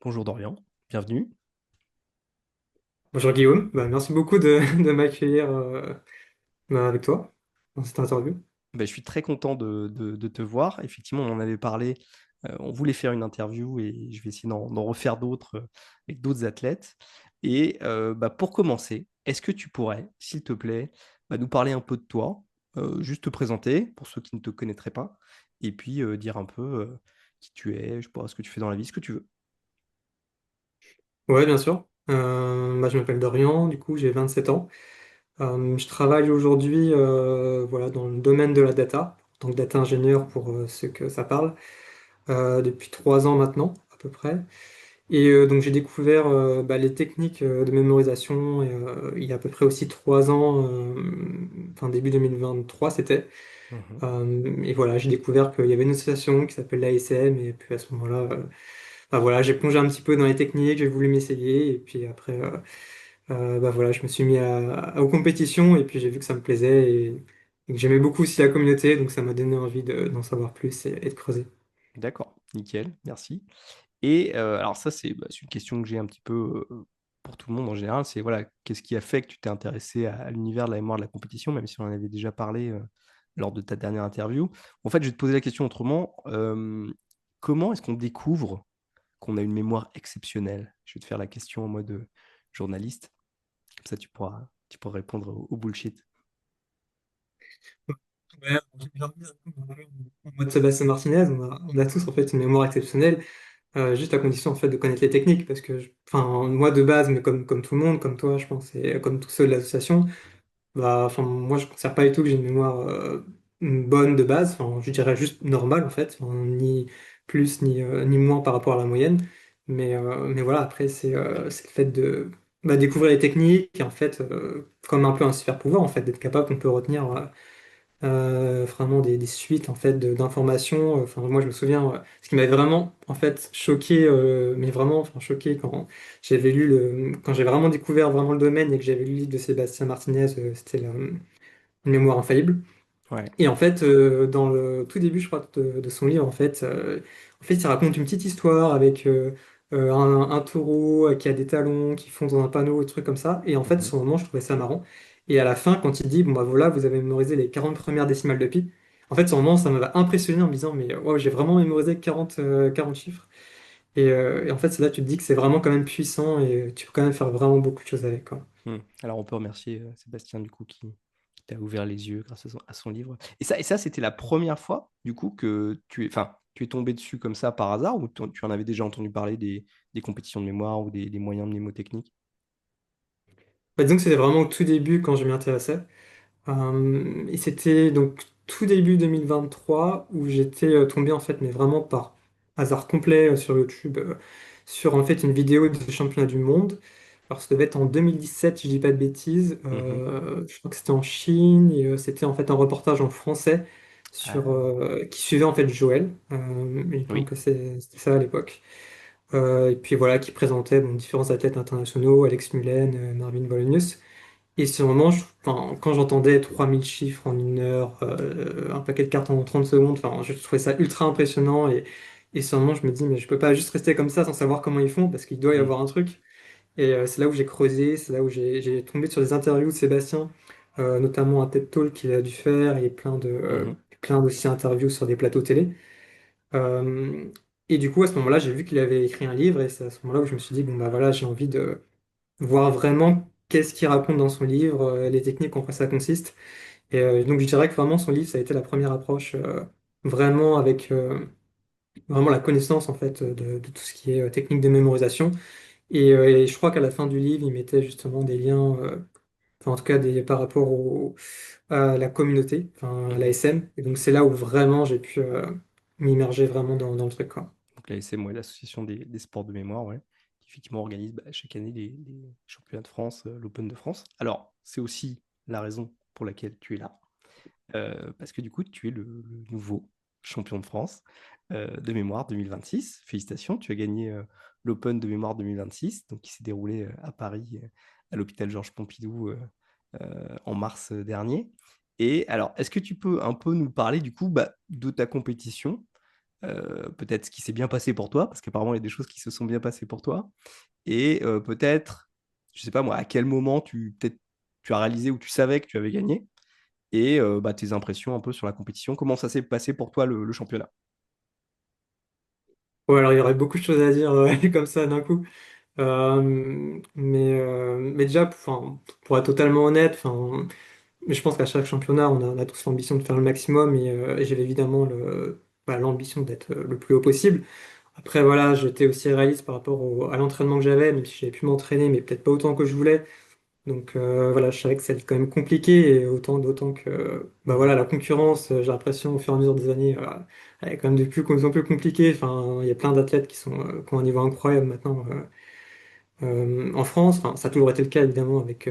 Bonjour Dorian, bienvenue. Bonjour Guillaume. Merci beaucoup de m'accueillir avec toi dans cette interview. Je suis très content de te voir. Effectivement, on en avait parlé, on voulait faire une interview et je vais essayer d'en refaire d'autres avec d'autres athlètes. Pour commencer, est-ce que tu pourrais, s'il te plaît, nous parler un peu de toi, juste te présenter pour ceux qui ne te connaîtraient pas, et puis dire un peu qui tu es, je sais pas, ce que tu fais dans la vie, ce que tu veux. Ouais, bien sûr. Je m'appelle Dorian, du coup j'ai 27 ans. Je travaille aujourd'hui voilà, dans le domaine de la data, en tant que data ingénieur pour ceux que ça parle, depuis 3 ans maintenant à peu près. Et donc j'ai découvert les techniques de mémorisation il y a à peu près aussi 3 ans, enfin début 2023 c'était. Mhm. Et voilà, j'ai découvert qu'il y avait une association qui s'appelle l'ASM, et puis à ce moment-là, voilà, j'ai plongé un petit peu dans les techniques, j'ai voulu m'essayer, et puis après, voilà, je me suis mis aux compétitions, et puis j'ai vu que ça me plaisait, et que j'aimais beaucoup aussi la communauté, donc ça m'a donné envie d'en savoir plus et de creuser. D'accord, nickel, merci. Et alors ça, c'est une question que j'ai un petit peu pour tout le monde en général. C'est voilà, qu'est-ce qui a fait que tu t'es intéressé à l'univers de la mémoire de la compétition, même si on en avait déjà parlé lors de ta dernière interview. En fait, je vais te poser la question autrement. Comment est-ce qu'on découvre qu'on a une mémoire exceptionnelle? Je vais te faire la question en mode journaliste. Comme ça, tu pourras répondre au bullshit. Ouais, j'ai remis un peu en mode Sébastien Martinez, on a tous en fait une mémoire exceptionnelle, juste à condition en fait de connaître les techniques, parce que, enfin, moi de base, mais comme tout le monde, comme toi, je pense, et comme tous ceux de l'association, enfin, moi, je ne considère pas du tout que j'ai une mémoire bonne de base. Enfin, je dirais juste normale, en fait. Enfin, ni plus ni moins par rapport à la moyenne. Mais voilà, après, c'est le fait de découvrir les techniques et en fait, comme un peu un super pouvoir, en fait, d'être capable qu'on peut retenir vraiment des suites en fait d'informations. Enfin, moi, je me souviens, ce qui m'avait vraiment en fait choqué, mais vraiment enfin, choqué quand j'ai vraiment découvert vraiment le domaine et que j'avais lu le livre de Sébastien Martinez, c'était la mémoire infaillible. Ouais. Et en fait, dans le tout début, je crois, de son livre, en fait, il raconte une petite histoire avec un taureau qui a des talons, qui font dans un panneau, et trucs comme ça. Et en fait, Mhm. sur le moment, je trouvais ça marrant. Et à la fin, quand il dit, bon bah voilà, vous avez mémorisé les 40 premières décimales de pi, en fait, sur le moment, ça m'avait impressionné en me disant, mais waouh, j'ai vraiment mémorisé 40 chiffres. Et en fait, c'est là que tu te dis que c'est vraiment quand même puissant et tu peux quand même faire vraiment beaucoup de choses avec, quoi. Alors on peut remercier Sébastien du coup qui t'a ouvert les yeux grâce à son livre. Et ça c'était la première fois du coup que tu es tombé dessus comme ça par hasard ou tu en avais déjà entendu parler des compétitions de mémoire ou des moyens mnémotechniques? Disons que c'était vraiment au tout début quand je m'y intéressais. Et c'était donc tout début 2023 où j'étais tombé en fait, mais vraiment par hasard complet sur YouTube, sur en fait une vidéo de championnat du monde. Alors ça devait être en 2017, si je dis pas de bêtises. Mhm. Je crois que c'était en Chine et c'était en fait un reportage en français Ah, qui suivait en fait Joël. Il me semble oui. que c'était ça à l'époque. Et puis voilà, qui présentait bon, différents athlètes internationaux, Alex Mullen, Marvin Volenius. Et sur le moment, enfin, quand j'entendais 3000 chiffres en 1 heure, un paquet de cartes en 30 secondes, enfin, je trouvais ça ultra impressionnant. Et sur le moment, je me dis, mais je peux pas juste rester comme ça sans savoir comment ils font, parce qu'il doit y Mm. avoir un truc. Et c'est là où j'ai creusé, c'est là où j'ai tombé sur des interviews de Sébastien, notamment un TED Talk qu'il a dû faire, et Mhm. plein d'aussi interviews sur des plateaux télé. Euh, et du coup, à ce moment-là, j'ai vu qu'il avait écrit un livre, et c'est à ce moment-là où je me suis dit, bon, bah voilà, j'ai envie de voir vraiment qu'est-ce qu'il raconte dans son livre, les techniques, en quoi ça consiste. Et donc je dirais que vraiment son livre, ça a été la première approche vraiment avec vraiment la connaissance en fait de tout ce qui est technique de mémorisation. Et je crois qu'à la fin du livre, il mettait justement des liens, enfin, en tout cas par rapport à la communauté, enfin à Mhm. l'ASM. Et donc c'est là où vraiment j'ai pu m'immerger vraiment dans le truc, quoi. Donc l'ASM, ouais, l'association des sports de mémoire, ouais, qui effectivement organise chaque année les championnats de France, l'Open de France. Alors c'est aussi la raison pour laquelle tu es là. Parce que du coup, tu es le nouveau champion de France de mémoire 2026. Félicitations, tu as gagné l'Open de mémoire 2026, donc qui s'est déroulé à Paris, à l'hôpital Georges Pompidou, en mars dernier. Et alors, est-ce que tu peux un peu nous parler du coup de ta compétition, peut-être ce qui s'est bien passé pour toi, parce qu'apparemment, il y a des choses qui se sont bien passées pour toi, et peut-être, je sais pas moi, à quel moment peut-être, tu as réalisé ou tu savais que tu avais gagné, et bah, tes impressions un peu sur la compétition, comment ça s'est passé pour toi le championnat. Ouais, alors il y aurait beaucoup de choses à dire comme ça d'un coup. Mais déjà, pour être totalement honnête, mais je pense qu'à chaque championnat, on a tous l'ambition de faire le maximum et j'avais évidemment l'ambition d'être le plus haut possible. Après, voilà, j'étais aussi réaliste par rapport à l'entraînement que j'avais, même si j'avais pu m'entraîner, mais peut-être pas autant que je voulais. Donc voilà, je savais que c'était quand même compliqué et d'autant que bah Mhm. voilà, la concurrence, j'ai l'impression au fur et à mesure des années, elle est quand même de plus en plus compliquée. Enfin, il y a plein d'athlètes qui ont un niveau incroyable maintenant en France. Enfin, ça a toujours été le cas évidemment avec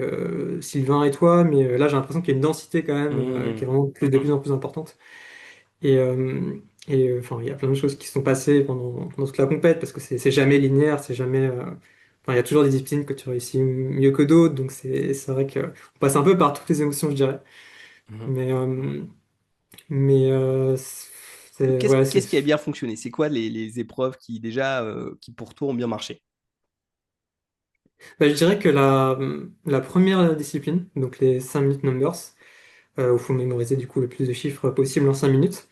Sylvain et toi, mais là j'ai l'impression qu'il y a une densité quand même qui est Mhm. vraiment de plus en plus importante. Et, enfin, il y a plein de choses qui se sont passées pendant toute la compète parce que c'est jamais linéaire, c'est jamais. Enfin, il y a toujours des disciplines que tu réussis mieux que d'autres, donc c'est vrai que on passe un peu par toutes les émotions, je dirais. Mhm. Mais mais Donc, c'est ouais, c'est. qu'est-ce qui a bien fonctionné? C'est quoi les épreuves qui déjà, qui pour toi ont bien marché? Bah, je dirais que la première discipline, donc les 5 minutes numbers, où il faut mémoriser du coup le plus de chiffres possible en 5 minutes.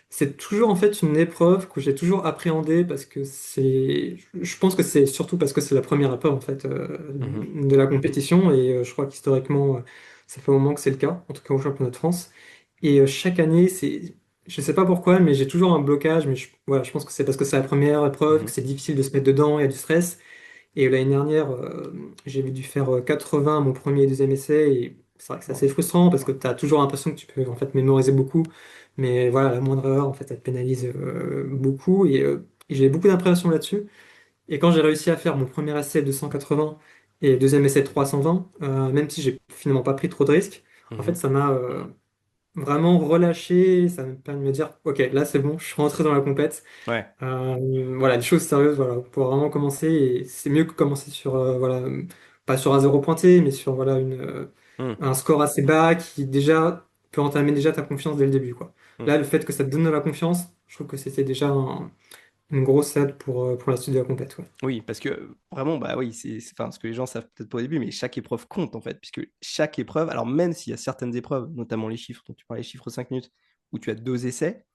C'est toujours en fait une épreuve que j'ai toujours appréhendée parce que je pense que c'est surtout parce que c'est la première épreuve en fait Mhm. de la compétition et je crois qu'historiquement ça fait un moment que c'est le cas, en tout cas au championnat de France. Et chaque année je sais pas pourquoi, mais j'ai toujours un blocage, mais voilà, je pense que c'est parce que c'est la première épreuve, que Mhm. c'est difficile de se mettre dedans, il y a du stress. Et l'année dernière, j'ai dû faire 80 à mon premier et deuxième essai. Et c'est vrai que c'est Wow. assez frustrant parce que tu as toujours l'impression que tu peux en fait mémoriser beaucoup. Mais voilà, la moindre erreur, en fait, ça te pénalise beaucoup. Et j'ai beaucoup d'impression là-dessus. Et quand j'ai réussi à faire mon premier essai de 180 et le deuxième essai de 320, même si j'ai finalement pas pris trop de risques, en fait, Mhm. ça m'a vraiment relâché. Ça me permis de me dire, OK, là, c'est bon, je suis rentré dans la compète. Ouais. Voilà, des choses sérieuses, voilà, pour vraiment commencer. Et c'est mieux que commencer sur, voilà, pas sur un zéro pointé, mais sur voilà, Mhm. un score assez bas qui déjà peut entamer déjà ta confiance dès le début, quoi. Mhm. Là, le fait que ça te donne de la confiance, je trouve que c'était déjà une grosse aide pour la suite de la compète, ouais. Oui, parce que vraiment, bah oui, enfin, ce que les gens savent peut-être pas au début, mais chaque épreuve compte en fait, puisque chaque épreuve, alors même s'il y a certaines épreuves, notamment les chiffres, dont tu parlais, les chiffres 5 minutes, où tu as deux essais,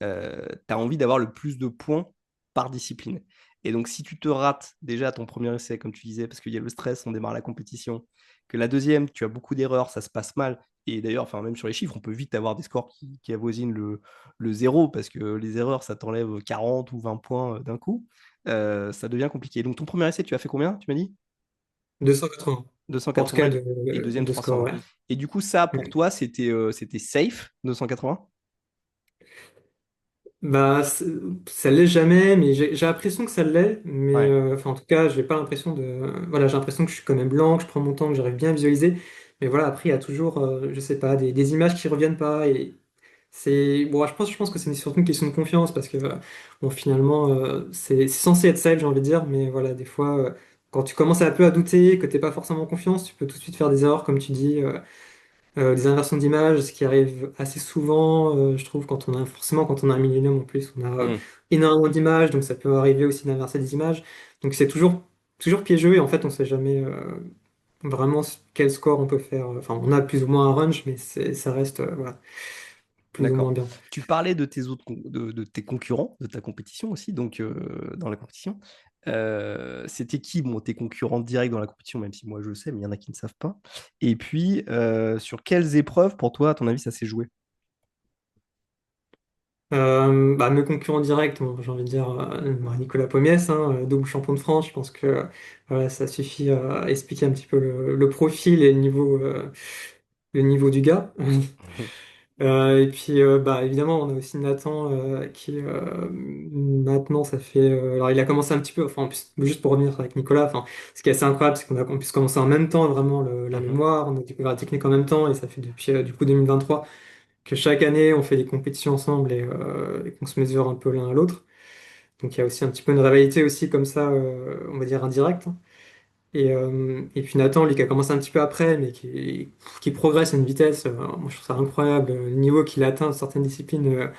tu as envie d'avoir le plus de points par discipline. Et donc, si tu te rates déjà ton premier essai, comme tu disais, parce qu'il y a le stress, on démarre la compétition, que la deuxième, tu as beaucoup d'erreurs, ça se passe mal. Et d'ailleurs, enfin, même sur les chiffres, on peut vite avoir des scores qui avoisinent le zéro, parce que les erreurs, ça t'enlève 40 ou 20 points d'un coup. Ça devient compliqué. Donc, ton premier essai, tu as fait combien, tu m'as dit? 280, en tout cas 280 et le deuxième de score, 320. ouais. Et du coup, ça, pour Ouais. toi, c'était safe, 280? Bah, ça l'est jamais, mais j'ai l'impression que ça l'est, mais Ouais. enfin, en tout cas, j'ai pas l'impression de. Voilà, j'ai l'impression que je suis quand même blanc, que je prends mon temps, que j'arrive bien à visualiser, mais voilà, après, il y a toujours, je sais pas, des images qui reviennent pas, et bon, je pense que c'est surtout une question de confiance, parce que, bon, finalement, c'est censé être safe, j'ai envie de dire, mais voilà, des fois, quand tu commences un peu à douter, que t'es pas forcément en confiance, tu peux tout de suite faire des erreurs, comme tu dis. Des inversions d'images, ce qui arrive assez souvent, je trouve, quand on a un millénium en plus, on a Hmm. énormément d'images, donc ça peut arriver aussi d'inverser des images. Donc c'est toujours piégeux et en fait on sait jamais vraiment quel score on peut faire. Enfin, on a plus ou moins un range, mais ça reste voilà, plus ou moins D'accord. bien. Tu parlais de tes de tes concurrents, de ta compétition aussi, donc dans la compétition. C'était qui, bon, tes concurrents directs dans la compétition, même si moi je le sais, mais il y en a qui ne savent pas. Et puis, sur quelles épreuves, pour toi, à ton avis, ça s'est joué? Bah, mes concurrents directs, bon, j'ai envie de dire bah, Nicolas Pomiès, hein, double champion de France. Je pense que voilà, ça suffit à expliquer un petit peu le profil et le niveau du gars. Et puis, bah, évidemment, on a aussi Nathan qui, maintenant, ça fait. Alors, il a commencé un petit peu, enfin, en plus, juste pour revenir avec Nicolas, enfin, ce qui est assez incroyable, c'est qu'on puisse commencer en même temps, vraiment, la Mhm. mémoire, on a découvert la technique en même temps, et ça fait depuis, du coup, 2023 que chaque année, on fait des compétitions ensemble et qu'on se mesure un peu l'un à l'autre. Donc, il y a aussi un petit peu une rivalité aussi, comme ça, on va dire indirecte. Et puis Nathan, lui, qui a commencé un petit peu après, mais qui progresse à une vitesse, moi je trouve ça incroyable, le niveau qu'il a atteint dans certaines disciplines.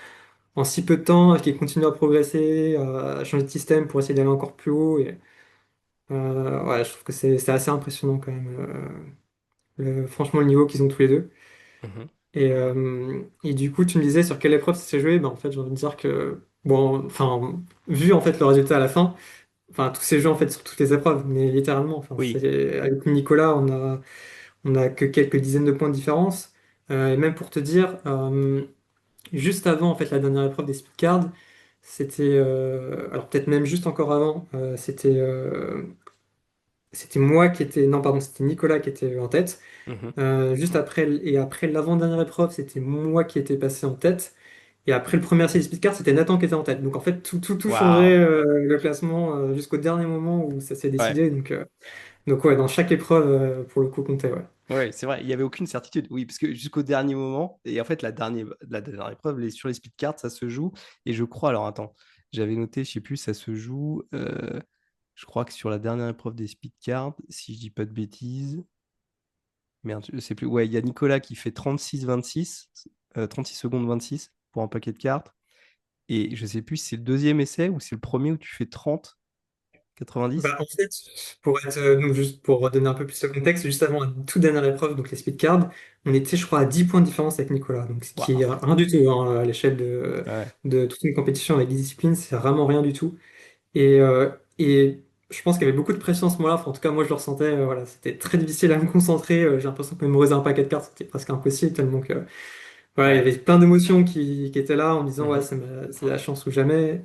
en si peu de temps, et qu'ils continuent à progresser, à changer de système pour essayer d'aller encore plus haut. Et, ouais, je trouve que c'est assez impressionnant quand même, franchement, le niveau qu'ils ont tous les deux. Mhm. Et du coup, tu me disais sur quelle épreuve ça s'est joué. Ben, en fait, j'ai envie de dire que, bon, enfin, vu en fait le résultat à la fin, enfin, tous ces jeux en fait sur toutes les épreuves, mais littéralement, enfin, Oui. avec Nicolas, on a que quelques dizaines de points de différence. Et même pour te dire, juste avant en fait la dernière épreuve des speedcards, c'était, alors peut-être même juste encore avant, c'était moi qui étais, non pardon, c'était Nicolas qui était en tête. Mhm. Juste après, et après l'avant-dernière épreuve, c'était moi qui étais passé en tête. Et après le premier essai des speedcards, c'était Nathan qui était en tête. Donc en fait, tout changeait, Waouh. le classement, jusqu'au dernier moment où ça s'est Ouais. décidé. Donc ouais, dans chaque épreuve, pour le coup, comptait, ouais. Ouais, c'est vrai, il n'y avait aucune certitude. Oui, parce que jusqu'au dernier moment, et en fait, la dernière épreuve, sur les speed cards, ça se joue. Et je crois, alors attends, j'avais noté, je sais plus, ça se joue. Je crois que sur la dernière épreuve des speed cards, si je dis pas de bêtises, merde, je sais plus. Ouais, il y a Nicolas qui fait 36-26, 36 secondes 26 pour un paquet de cartes. Et je sais plus si c'est le deuxième essai ou c'est le premier où tu fais 30-90. Bah, en fait, donc juste pour redonner un peu plus de contexte, juste avant la toute dernière épreuve, donc les speed cards, on était, je crois, à 10 points de différence avec Nicolas. Donc, ce qui est Waouh. rien du tout, hein, à l'échelle Ouais. de toute une compétition avec 10 disciplines, c'est vraiment rien du tout. Et je pense qu'il y avait beaucoup de pression à ce moment-là. Enfin, en tout cas, moi, je le ressentais. Voilà, c'était très difficile à me concentrer. J'ai l'impression que mémoriser un paquet de cartes, c'était presque impossible, tellement que voilà, il y Ouais. avait plein d'émotions qui étaient là en me disant, ouais, Mhm. c'est la chance ou jamais.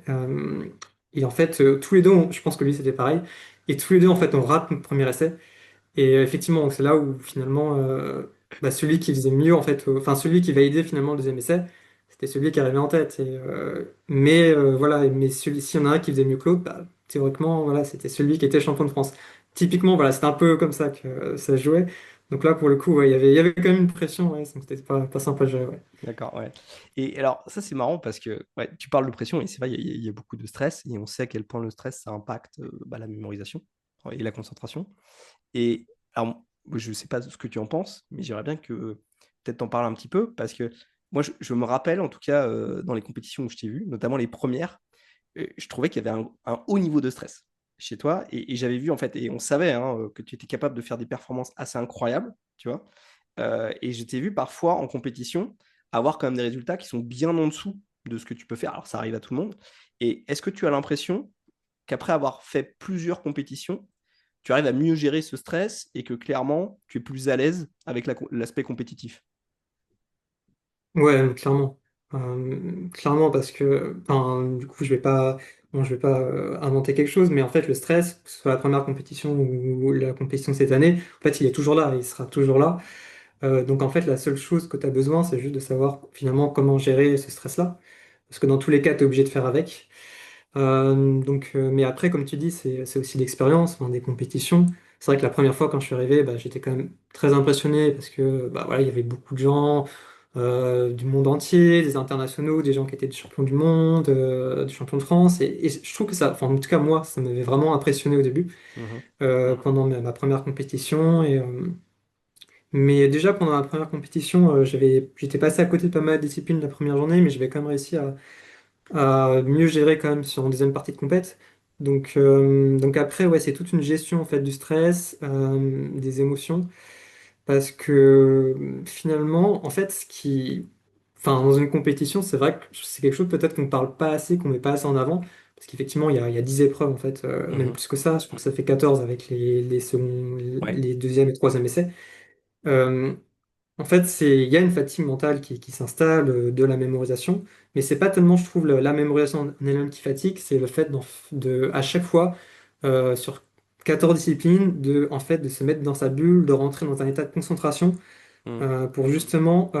Et en fait, tous les deux, je pense que lui, c'était pareil. Et tous les deux, en fait, on rate notre premier essai. Et effectivement, donc c'est là où finalement, bah, celui qui faisait mieux, en fait, enfin, celui qui validait finalement le deuxième essai, c'était celui qui arrivait en tête. Mais voilà, mais s'il y en a un qui faisait mieux que l'autre, bah, théoriquement, voilà, c'était celui qui était champion de France. Typiquement, voilà, c'était un peu comme ça que ça se jouait. Donc là, pour le coup, ouais, il y avait quand même une pression, ouais, donc c'était pas simple à gérer, ouais. D'accord, ouais. Et alors, ça, c'est marrant parce que ouais, tu parles de pression et c'est vrai, il y a beaucoup de stress et on sait à quel point le stress, ça impacte la mémorisation et la concentration. Et alors, je ne sais pas ce que tu en penses, mais j'aimerais bien que peut-être t'en parles un petit peu parce que moi, je me rappelle en tout cas dans les compétitions où je t'ai vu, notamment les premières, je trouvais qu'il y avait un haut niveau de stress chez toi et j'avais vu en fait, et on savait hein, que tu étais capable de faire des performances assez incroyables, tu vois. Et je t'ai vu parfois en compétition avoir quand même des résultats qui sont bien en dessous de ce que tu peux faire. Alors ça arrive à tout le monde. Et est-ce que tu as l'impression qu'après avoir fait plusieurs compétitions, tu arrives à mieux gérer ce stress et que clairement, tu es plus à l'aise avec l'aspect compétitif? Ouais, clairement. Clairement parce que, enfin, du coup, je vais pas, bon, je vais pas inventer quelque chose, mais en fait, le stress, que ce soit la première compétition ou la compétition de cette année, en fait, il est toujours là, il sera toujours là. Donc, en fait, la seule chose que tu as besoin, c'est juste de savoir finalement comment gérer ce stress-là. Parce que dans tous les cas, tu es obligé de faire avec. Mais après, comme tu dis, c'est aussi l'expérience, enfin, des compétitions. C'est vrai que la première fois quand je suis arrivé, bah, j'étais quand même très impressionné parce que bah, voilà, il y avait beaucoup de gens du monde entier, des internationaux, des gens qui étaient des champions du monde, des champions de France. Et je trouve que ça, enfin, en tout cas moi, ça m'avait vraiment impressionné au début, Mhm. pendant ma première compétition. Mais déjà pendant la première compétition, j'étais passé à côté de pas mal de disciplines la première journée, mais j'avais quand même réussi à mieux gérer quand même sur une deuxième partie de compète. Donc après, ouais, c'est toute une gestion en fait du stress, des émotions, parce que finalement, en fait, enfin, dans une compétition, c'est vrai que c'est quelque chose peut-être qu'on ne parle pas assez, qu'on met pas assez en avant, parce qu'effectivement, il y a 10 épreuves en fait, même Mhm. plus que ça. Je crois que ça fait 14 avec Ouais. les deuxième et troisième essais. Euh, en fait, il y a une fatigue mentale qui s'installe, de la mémorisation, mais c'est pas tellement, je trouve, la mémorisation en elle-même qui fatigue, c'est le fait à chaque fois, sur 14 disciplines, en fait, de se mettre dans sa bulle, de rentrer dans un état de concentration, Mhm. pour justement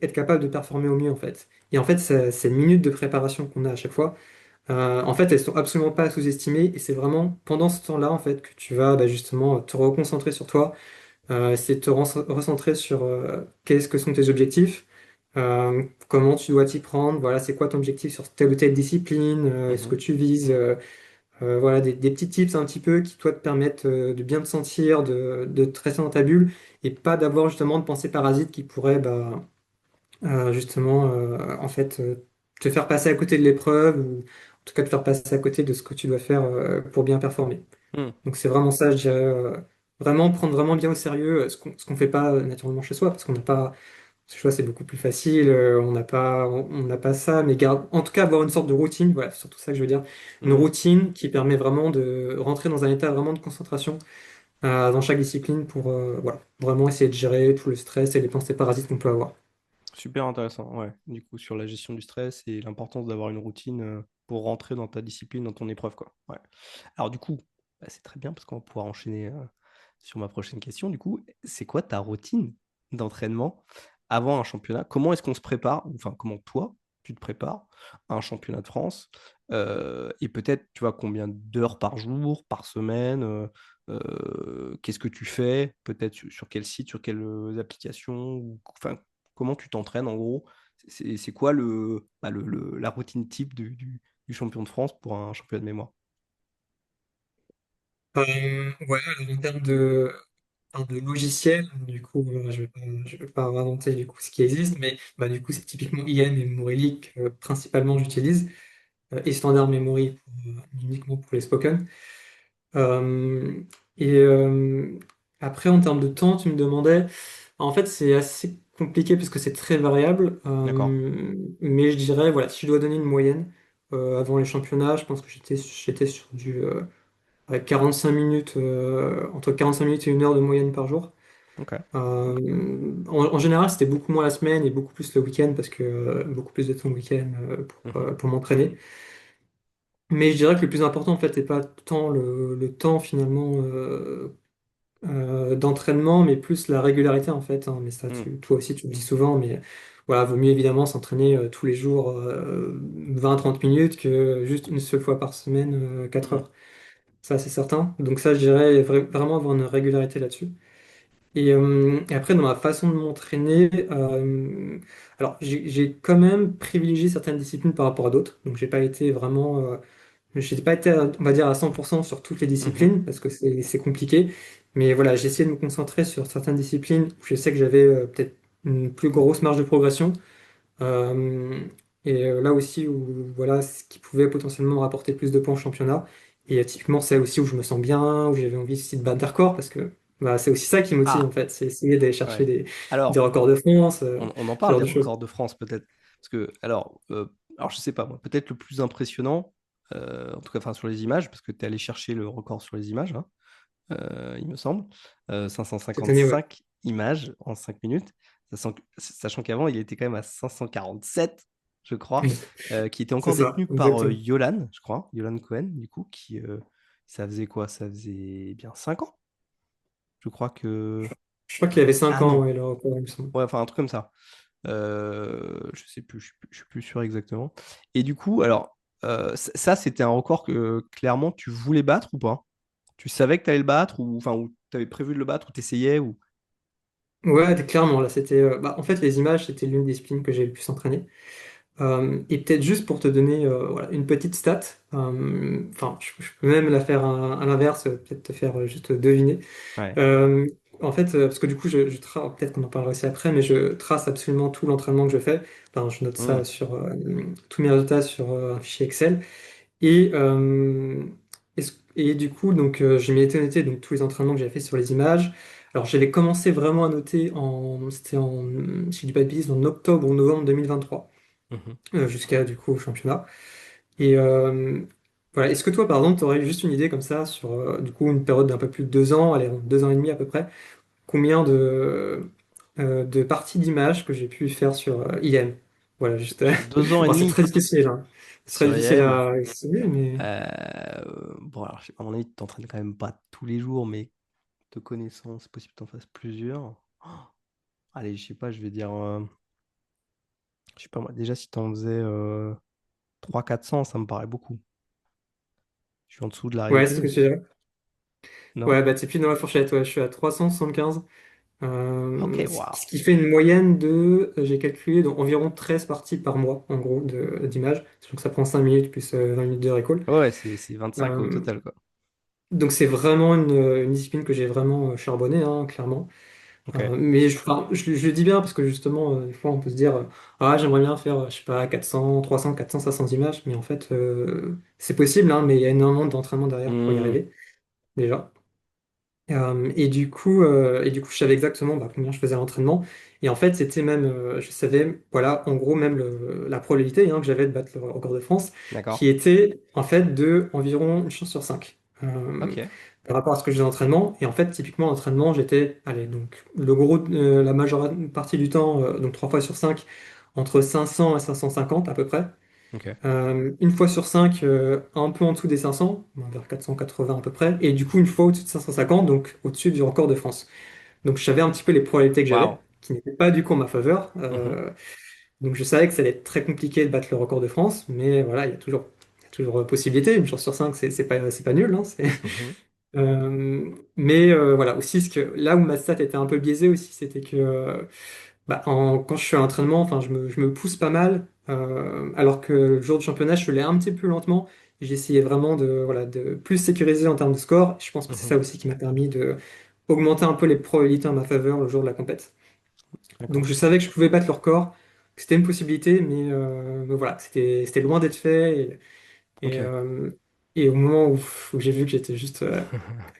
être capable de performer au mieux, en fait. Et en fait, ces minutes de préparation qu'on a à chaque fois, en fait, elles sont absolument pas sous-estimées, et c'est vraiment pendant ce temps-là, en fait, que tu vas bah, justement te reconcentrer sur toi, c'est de te recentrer sur qu'est-ce que sont tes objectifs, comment tu dois t'y prendre, voilà, c'est quoi ton objectif sur telle ou telle discipline, est-ce que Mhm. tu vises, voilà, des petits tips un petit peu qui, toi, te permettent de bien te sentir, de te rester dans ta bulle, et pas d'avoir justement de pensées parasites qui pourraient, bah, justement, en fait, te faire passer à côté de l'épreuve ou en tout cas te faire passer à côté de ce que tu dois faire pour bien performer. Hmm. Donc c'est vraiment ça, je dirais, vraiment prendre vraiment bien au sérieux ce qu'on fait pas naturellement chez soi, parce qu'on n'a pas, chez soi c'est beaucoup plus facile, on n'a pas ça, mais en tout cas avoir une sorte de routine, voilà, c'est surtout ça que je veux dire, une Hmm. routine qui permet vraiment de rentrer dans un état vraiment de concentration dans chaque discipline pour voilà, vraiment essayer de gérer tout le stress et les pensées parasites qu'on peut avoir. Super intéressant, ouais. Du coup, sur la gestion du stress et l'importance d'avoir une routine pour rentrer dans ta discipline, dans ton épreuve, quoi. Ouais. Alors du coup, bah, c'est très bien parce qu'on va pouvoir enchaîner sur ma prochaine question. Du coup, c'est quoi ta routine d'entraînement avant un championnat? Comment est-ce qu'on se prépare? Enfin, comment toi, tu te prépares à un championnat de France? Et peut-être, tu vois, combien d'heures par jour, par semaine? Qu'est-ce que tu fais? Peut-être sur quel site, sur quelles applications? Enfin, comment tu t'entraînes en gros? C'est quoi la routine type du champion de France pour un championnat de mémoire? Ouais, alors en termes de logiciel, du coup, je vais pas inventer du coup ce qui existe, mais bah, du coup, c'est typiquement IM et Memory que principalement j'utilise, et Standard Memory uniquement pour les spoken. Euh, et après, en termes de temps, tu me demandais, en fait, c'est assez compliqué parce que c'est très variable, D'accord. mais je dirais, voilà, si je dois donner une moyenne, avant les championnats, je pense que j'étais sur du avec 45 minutes, entre 45 minutes et 1 heure de moyenne par jour. Ok. En général, c'était beaucoup moins la semaine et beaucoup plus le week-end parce que beaucoup plus de temps le week-end Mhm. pour m'entraîner. Mais je dirais que le plus important, en fait, c'est pas tant le temps finalement d'entraînement, mais plus la régularité en fait, hein. Mais ça, Mm. toi aussi, tu le dis souvent, mais voilà, vaut mieux évidemment s'entraîner tous les jours 20-30 minutes que juste une seule fois par semaine, 4 Mhm. heures. Ça, c'est certain. Donc ça, je dirais vraiment avoir une régularité là-dessus. Et après, dans ma façon de m'entraîner, alors j'ai quand même privilégié certaines disciplines par rapport à d'autres. Donc j'ai pas été, on va dire, à 100% sur toutes les Mhm. disciplines parce que c'est compliqué. Mais voilà, j'ai essayé de me concentrer sur certaines disciplines où je sais que j'avais peut-être une plus grosse marge de progression. Euh, et là aussi, où, voilà, ce qui pouvait potentiellement rapporter plus de points au championnat. Et typiquement, c'est aussi où je me sens bien, où j'avais envie aussi de battre des records, parce que bah, c'est aussi ça qui motive en Ah, fait, c'est essayer d'aller chercher ouais. des Alors, records de France, on en ce parle genre des de choses. records de France peut-être. Parce que, alors je sais pas, moi, peut-être le plus impressionnant, en tout cas enfin, sur les images, parce que tu es allé chercher le record sur les images, hein, il me semble. Cette année, ouais. 555 images en 5 minutes, sachant qu'avant, il était quand même à 547, je crois, qui était C'est encore ça, détenu par exactement. Yolan, je crois, Yolan Cohen, du coup, qui, ça faisait quoi? Ça faisait bien 5 ans, je crois que... Je crois qu'il avait 5 Ah ans, non, ouais, le record, il me semble. ouais, enfin un truc comme ça. Je sais plus, je suis plus sûr exactement. Et du coup, alors, ça, c'était un record que clairement tu voulais battre ou pas? Tu savais que tu allais le battre ou enfin, ou tu avais prévu de le battre ou tu essayais ou... Ouais, clairement, là, c'était. Bah, en fait, les images, c'était l'une des disciplines que j'ai le plus entraîné. Et peut-être juste pour te donner voilà, une petite stat, enfin, je peux même la faire à l'inverse, peut-être te faire juste deviner. Ouais. Euh, En fait, parce que du coup, je trace, peut-être qu'on en parlera aussi après, mais je trace absolument tout l'entraînement que je fais. Enfin, je note Hmm. ça sur tous mes résultats sur un fichier Excel. Et du coup, donc, j'ai mis été noté donc, tous les entraînements que j'avais fait sur les images. Alors, j'avais commencé vraiment à noter c'était si je dis pas de bêtises, en octobre ou novembre 2023, Mhm. jusqu'à du coup au championnat. Et voilà, est-ce que toi, par exemple, tu aurais juste une idée comme ça sur du coup une période d'un peu plus de 2 ans, allez, 2 ans et demi à peu près, combien de parties d'images que j'ai pu faire sur IM? Voilà, juste. Sur 2 ans et Bon, c'est demi très difficile, hein. C'est très sur difficile IAM, à estimer, mais. bon, alors, à mon avis, tu t'entraînes quand même pas tous les jours, mais te connaissant, c'est possible que tu en fasses plusieurs. Oh, allez, je sais pas, je vais dire, je sais pas moi, déjà si tu en faisais 300-400, ça me paraît beaucoup. Je suis en dessous de la Ouais, c'est ce réalité, que tu dirais. non? Ouais, bah, t'es plus dans la fourchette, ouais, je suis à 375. Ok, Ce waouh. qui fait une moyenne de, j'ai calculé, donc environ 13 parties par mois, en gros, d'images. Donc ça prend 5 minutes plus 20 minutes de récolte. Ouais, c'est 25 au Euh, total, quoi. donc c'est vraiment une discipline que j'ai vraiment charbonnée, hein, clairement. Ok. Mais enfin, je le dis bien parce que justement, des fois, on peut se dire, ah, j'aimerais bien faire, je sais pas, 400, 300, 400, 500 images, mais en fait, c'est possible, hein, mais il y a énormément d'entraînement derrière pour y Hmm, arriver, déjà. Et du coup, je savais exactement bah, combien je faisais à l'entraînement. Et en fait, c'était même, je savais, voilà, en gros, même la probabilité hein, que j'avais de battre le record de France, d'accord. qui était en fait de environ une chance sur cinq. Ok. Par rapport à ce que je faisais en entraînement. Et en fait, typiquement, en entraînement, j'étais, allez, donc la majeure partie du temps, donc 3 fois sur 5 entre 500 et 550 à peu près. Ok. Une fois sur 5 un peu en dessous des 500, vers 480 à peu près, et du coup une fois au-dessus de 550, donc au-dessus du record de France. Donc je savais un petit peu les probabilités que Waouh. j'avais, qui n'étaient pas du coup en ma faveur. Mhm, Donc je savais que ça allait être très compliqué de battre le record de France, mais voilà, il y a toujours possibilité. Une chance sur 5 c'est pas nul, hein, mhm, mais voilà, aussi là où ma stat était un peu biaisée aussi, c'était que bah, quand je suis à l'entraînement, enfin, je me pousse pas mal, alors que le jour du championnat, je l'ai un petit peu lentement. J'essayais vraiment voilà, de plus sécuriser en termes de score. Je pense que c'est mhm. ça aussi qui m'a permis de augmenter un peu les probabilités en ma faveur le jour de la compète. Donc D'accord. je savais que je pouvais battre le record, que c'était une possibilité, mais voilà, c'était loin d'être fait. Et, Ok. euh, et au moment où j'ai vu que j'étais juste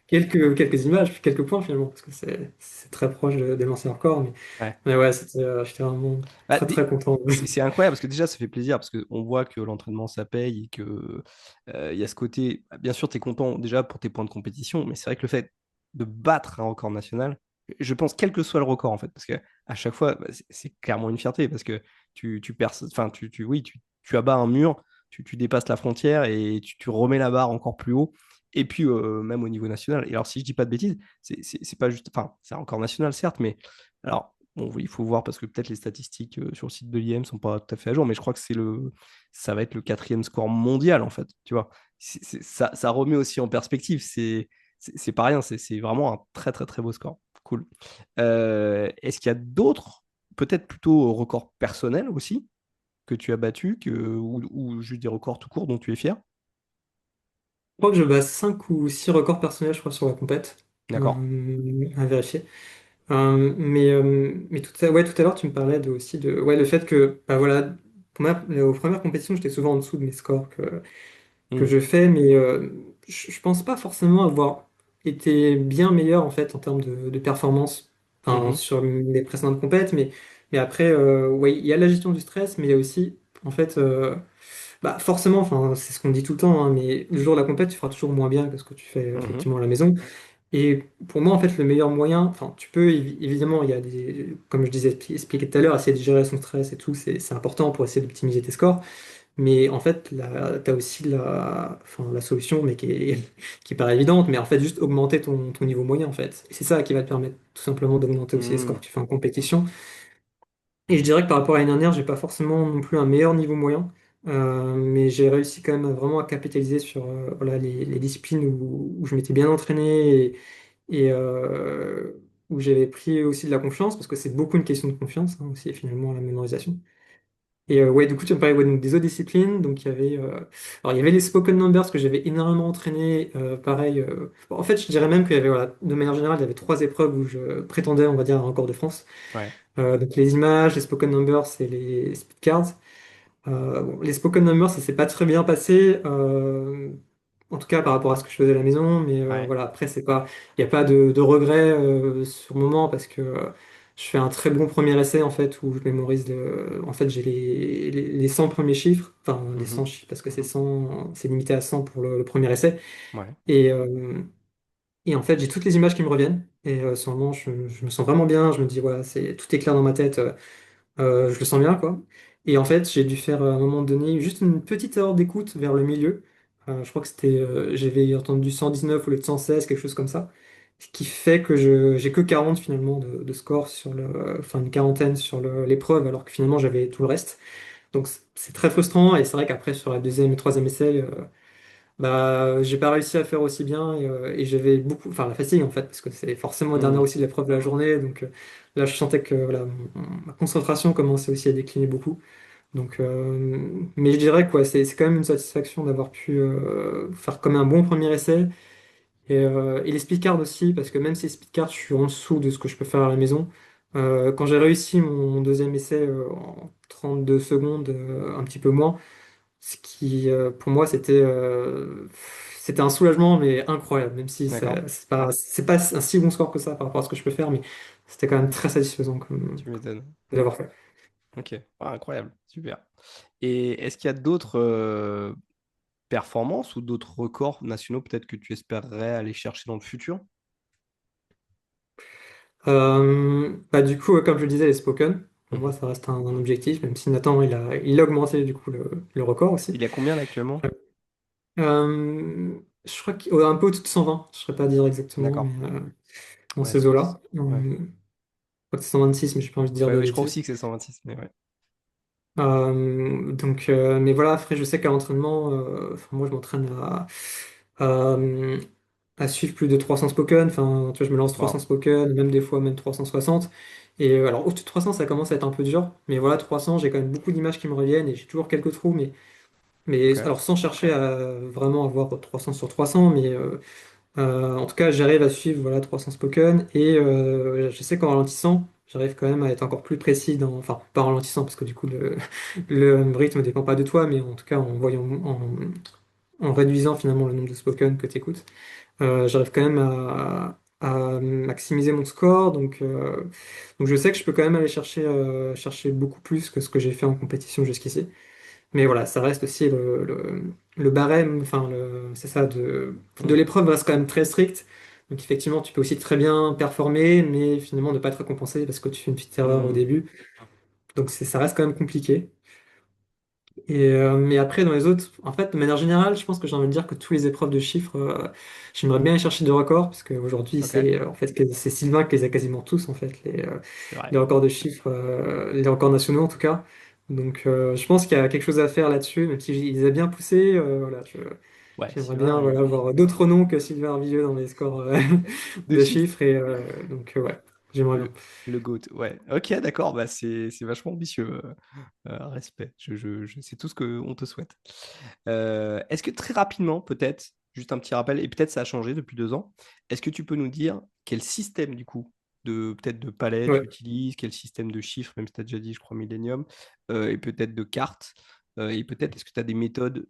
quelques images, puis quelques points finalement, parce que c'est très proche des lancers records. Mais, Ouais. mais ouais, j'étais vraiment Bah, très très content. c'est incroyable parce que déjà, ça fait plaisir parce qu'on voit que l'entraînement, ça paye et que il y a ce côté. Bah, bien sûr, tu es content déjà pour tes points de compétition, mais c'est vrai que le fait de battre un record national, je pense, quel que soit le record en fait, parce que à chaque fois, bah, c'est clairement une fierté parce que tu perces, enfin, oui, tu abats un mur, tu dépasses la frontière et tu remets la barre encore plus haut. Et puis, même au niveau national. Et alors, si je dis pas de bêtises, c'est pas juste. Enfin, c'est encore national, certes, mais alors, bon, oui, il faut voir parce que peut-être les statistiques sur le site de l'IM sont pas tout à fait à jour, mais je crois que ça va être le quatrième score mondial en fait. Tu vois, ça remet aussi en perspective. C'est pas rien. C'est vraiment un très très très beau score. Cool. Est-ce qu'il y a d'autres, peut-être plutôt records personnels aussi que tu as battus ou juste des records tout court dont tu es fier? Je crois que je bats 5 ou 6 records personnels, je crois, sur la compète. D'accord. À vérifier. Mais ouais, tout à l'heure, tu me parlais aussi de ouais, le fait que, bah voilà, aux premières compétitions, j'étais souvent en dessous de mes scores que Hmm. je fais, mais je pense pas forcément avoir été bien meilleur en fait en termes de performance enfin, Mhm. sur les précédentes compètes, mais après, ouais, il y a la gestion du stress, mais il y a aussi, en fait, bah forcément, enfin, c'est ce qu'on dit tout le temps, hein, mais le jour de la compète, tu feras toujours moins bien que ce que tu fais Mhm. effectivement à la maison. Et pour moi, en fait, le meilleur moyen, enfin, tu peux évidemment, il y a comme je disais, expliqué tout à l'heure, essayer de gérer son stress et tout, c'est important pour essayer d'optimiser tes scores. Mais en fait, tu as aussi la solution, mais qui paraît évidente, mais en fait, juste augmenter ton niveau moyen, en fait. Et c'est ça qui va te permettre tout simplement d'augmenter aussi les scores Hmm. que tu fais en compétition. Et je dirais que par rapport à l'année dernière, j'ai pas forcément non plus un meilleur niveau moyen, mais j'ai réussi quand même vraiment à capitaliser sur voilà, les disciplines où je m'étais bien entraîné et où j'avais pris aussi de la confiance, parce que c'est beaucoup une question de confiance hein, aussi, finalement, la mémorisation. Et ouais, du coup, tu me parlais ouais, donc, des autres disciplines. Donc, alors, il y avait les spoken numbers que j'avais énormément entraîné. Pareil. Bon, en fait, je dirais même qu'il y avait, voilà, de manière générale, il y avait 3 épreuves où je prétendais, on va dire, à un record de France. Ouais. Donc, les images, les spoken numbers et les speed cards. Bon, les spoken numbers, ça s'est pas très bien passé, en tout cas par rapport à ce que je faisais à la maison, mais Ouais. voilà, après, il n'y a pas de regret sur le moment parce que je fais un très bon premier essai en fait où je mémorise en fait, j'ai les 100 premiers chiffres, enfin les 100 Mhm. chiffres parce que c'est limité à 100 pour le premier essai, Ouais. et, euh, et en fait, j'ai toutes les images qui me reviennent, et sur le moment, je me sens vraiment bien, je me dis, voilà, tout est clair dans ma tête. Je le sens bien, quoi. Et en fait, j'ai dû faire à un moment donné juste une petite erreur d'écoute vers le milieu. Je crois que j'avais entendu 119 au lieu de 116, quelque chose comme ça. Ce qui fait que j'ai que 40 finalement de score enfin une quarantaine sur l'épreuve, alors que finalement j'avais tout le reste. Donc c'est très frustrant et c'est vrai qu'après sur la deuxième et troisième essai, bah, j'ai pas réussi à faire aussi bien et j'avais beaucoup, enfin la fatigue en fait, parce que c'est forcément la dernière Hmm. aussi de l'épreuve de la journée, donc là je sentais que voilà, ma concentration commençait aussi à décliner beaucoup. Donc, mais je dirais que ouais, c'est quand même une satisfaction d'avoir pu faire comme un bon premier essai Et les speedcards aussi, parce que même si les speedcards, je suis en dessous de ce que je peux faire à la maison, quand j'ai réussi mon deuxième essai en 32 secondes, un petit peu moins, ce qui pour moi c'était un soulagement, mais incroyable, même si D'accord. c'est pas un si bon score que ça par rapport à ce que je peux faire, mais c'était quand même très satisfaisant Tu m'étonnes. de l'avoir fait. Ok. Ah, incroyable. Super. Et est-ce qu'il y a d'autres performances ou d'autres records nationaux peut-être que tu espérerais aller chercher dans le futur? Bah, du coup, comme je le disais, les Spoken, pour moi, Mhm. ça reste un objectif, même si Nathan, il a augmenté du coup le record aussi. Il y a combien là actuellement? Je crois qu'un peu au-dessus de 120, je ne saurais pas dire exactement, D'accord. mais dans Ouais, ces eaux-là. ouais. Je crois que c'est 126, mais je n'ai pas envie de dire Ouais, de ouais, je crois bêtises. aussi que c'est 126, mais ouais. Mais voilà, après, je sais qu'à l'entraînement, enfin, moi, je m'entraîne à, à suivre plus de 300 spoken. Enfin, tu vois, je me lance 300 Waouh. spoken, même des fois, même 360. Et alors, au-dessus de 300, ça commence à être un peu dur. Mais voilà, 300, j'ai quand même beaucoup d'images qui me reviennent et j'ai toujours quelques trous. Mais Ok. alors, sans chercher à vraiment avoir 300 sur 300, mais en tout cas, j'arrive à suivre voilà, 300 spoken et je sais qu'en ralentissant, j'arrive quand même à être encore plus précis enfin, pas en ralentissant parce que du coup, le rythme ne dépend pas de toi, mais en tout cas, en réduisant finalement le nombre de spoken que tu écoutes, j'arrive quand même à maximiser mon score. Donc, je sais que je peux quand même aller chercher beaucoup plus que ce que j'ai fait en compétition jusqu'ici. Mais voilà, ça reste aussi le barème, enfin, c'est ça, de Hmm. l'épreuve reste quand même très strict. Donc effectivement, tu peux aussi très bien performer, mais finalement ne pas être récompensé parce que tu fais une petite erreur au Hmm. début. Donc ça reste quand même compliqué. Mais après, dans les autres, en fait, de manière générale, je pense que j'ai envie de dire que toutes les épreuves de chiffres, j'aimerais bien aller chercher des records, parce qu'aujourd'hui, Ok. c'est Sylvain qui les a quasiment tous, en fait, C'est vrai. les records de chiffres, les records nationaux en tout cas. Donc, je pense qu'il y a quelque chose à faire là-dessus, même s'il les a bien poussés. Voilà, Ouais, j'aimerais bien Sylvain, voilà, avoir d'autres noms que Sylvain Arvilleux dans les scores de de chiffres. chiffres. Ouais, j'aimerais bien. Le GOAT, ouais. Ok, d'accord, bah c'est vachement ambitieux. Respect. C'est tout ce qu'on te souhaite. Est-ce que très rapidement, peut-être, juste un petit rappel, et peut-être ça a changé depuis 2 ans, est-ce que tu peux nous dire quel système, du coup, peut-être de palette tu Ouais. utilises, quel système de chiffres, même si tu as déjà dit, je crois, Millennium, et peut-être de cartes, et peut-être est-ce que tu as des méthodes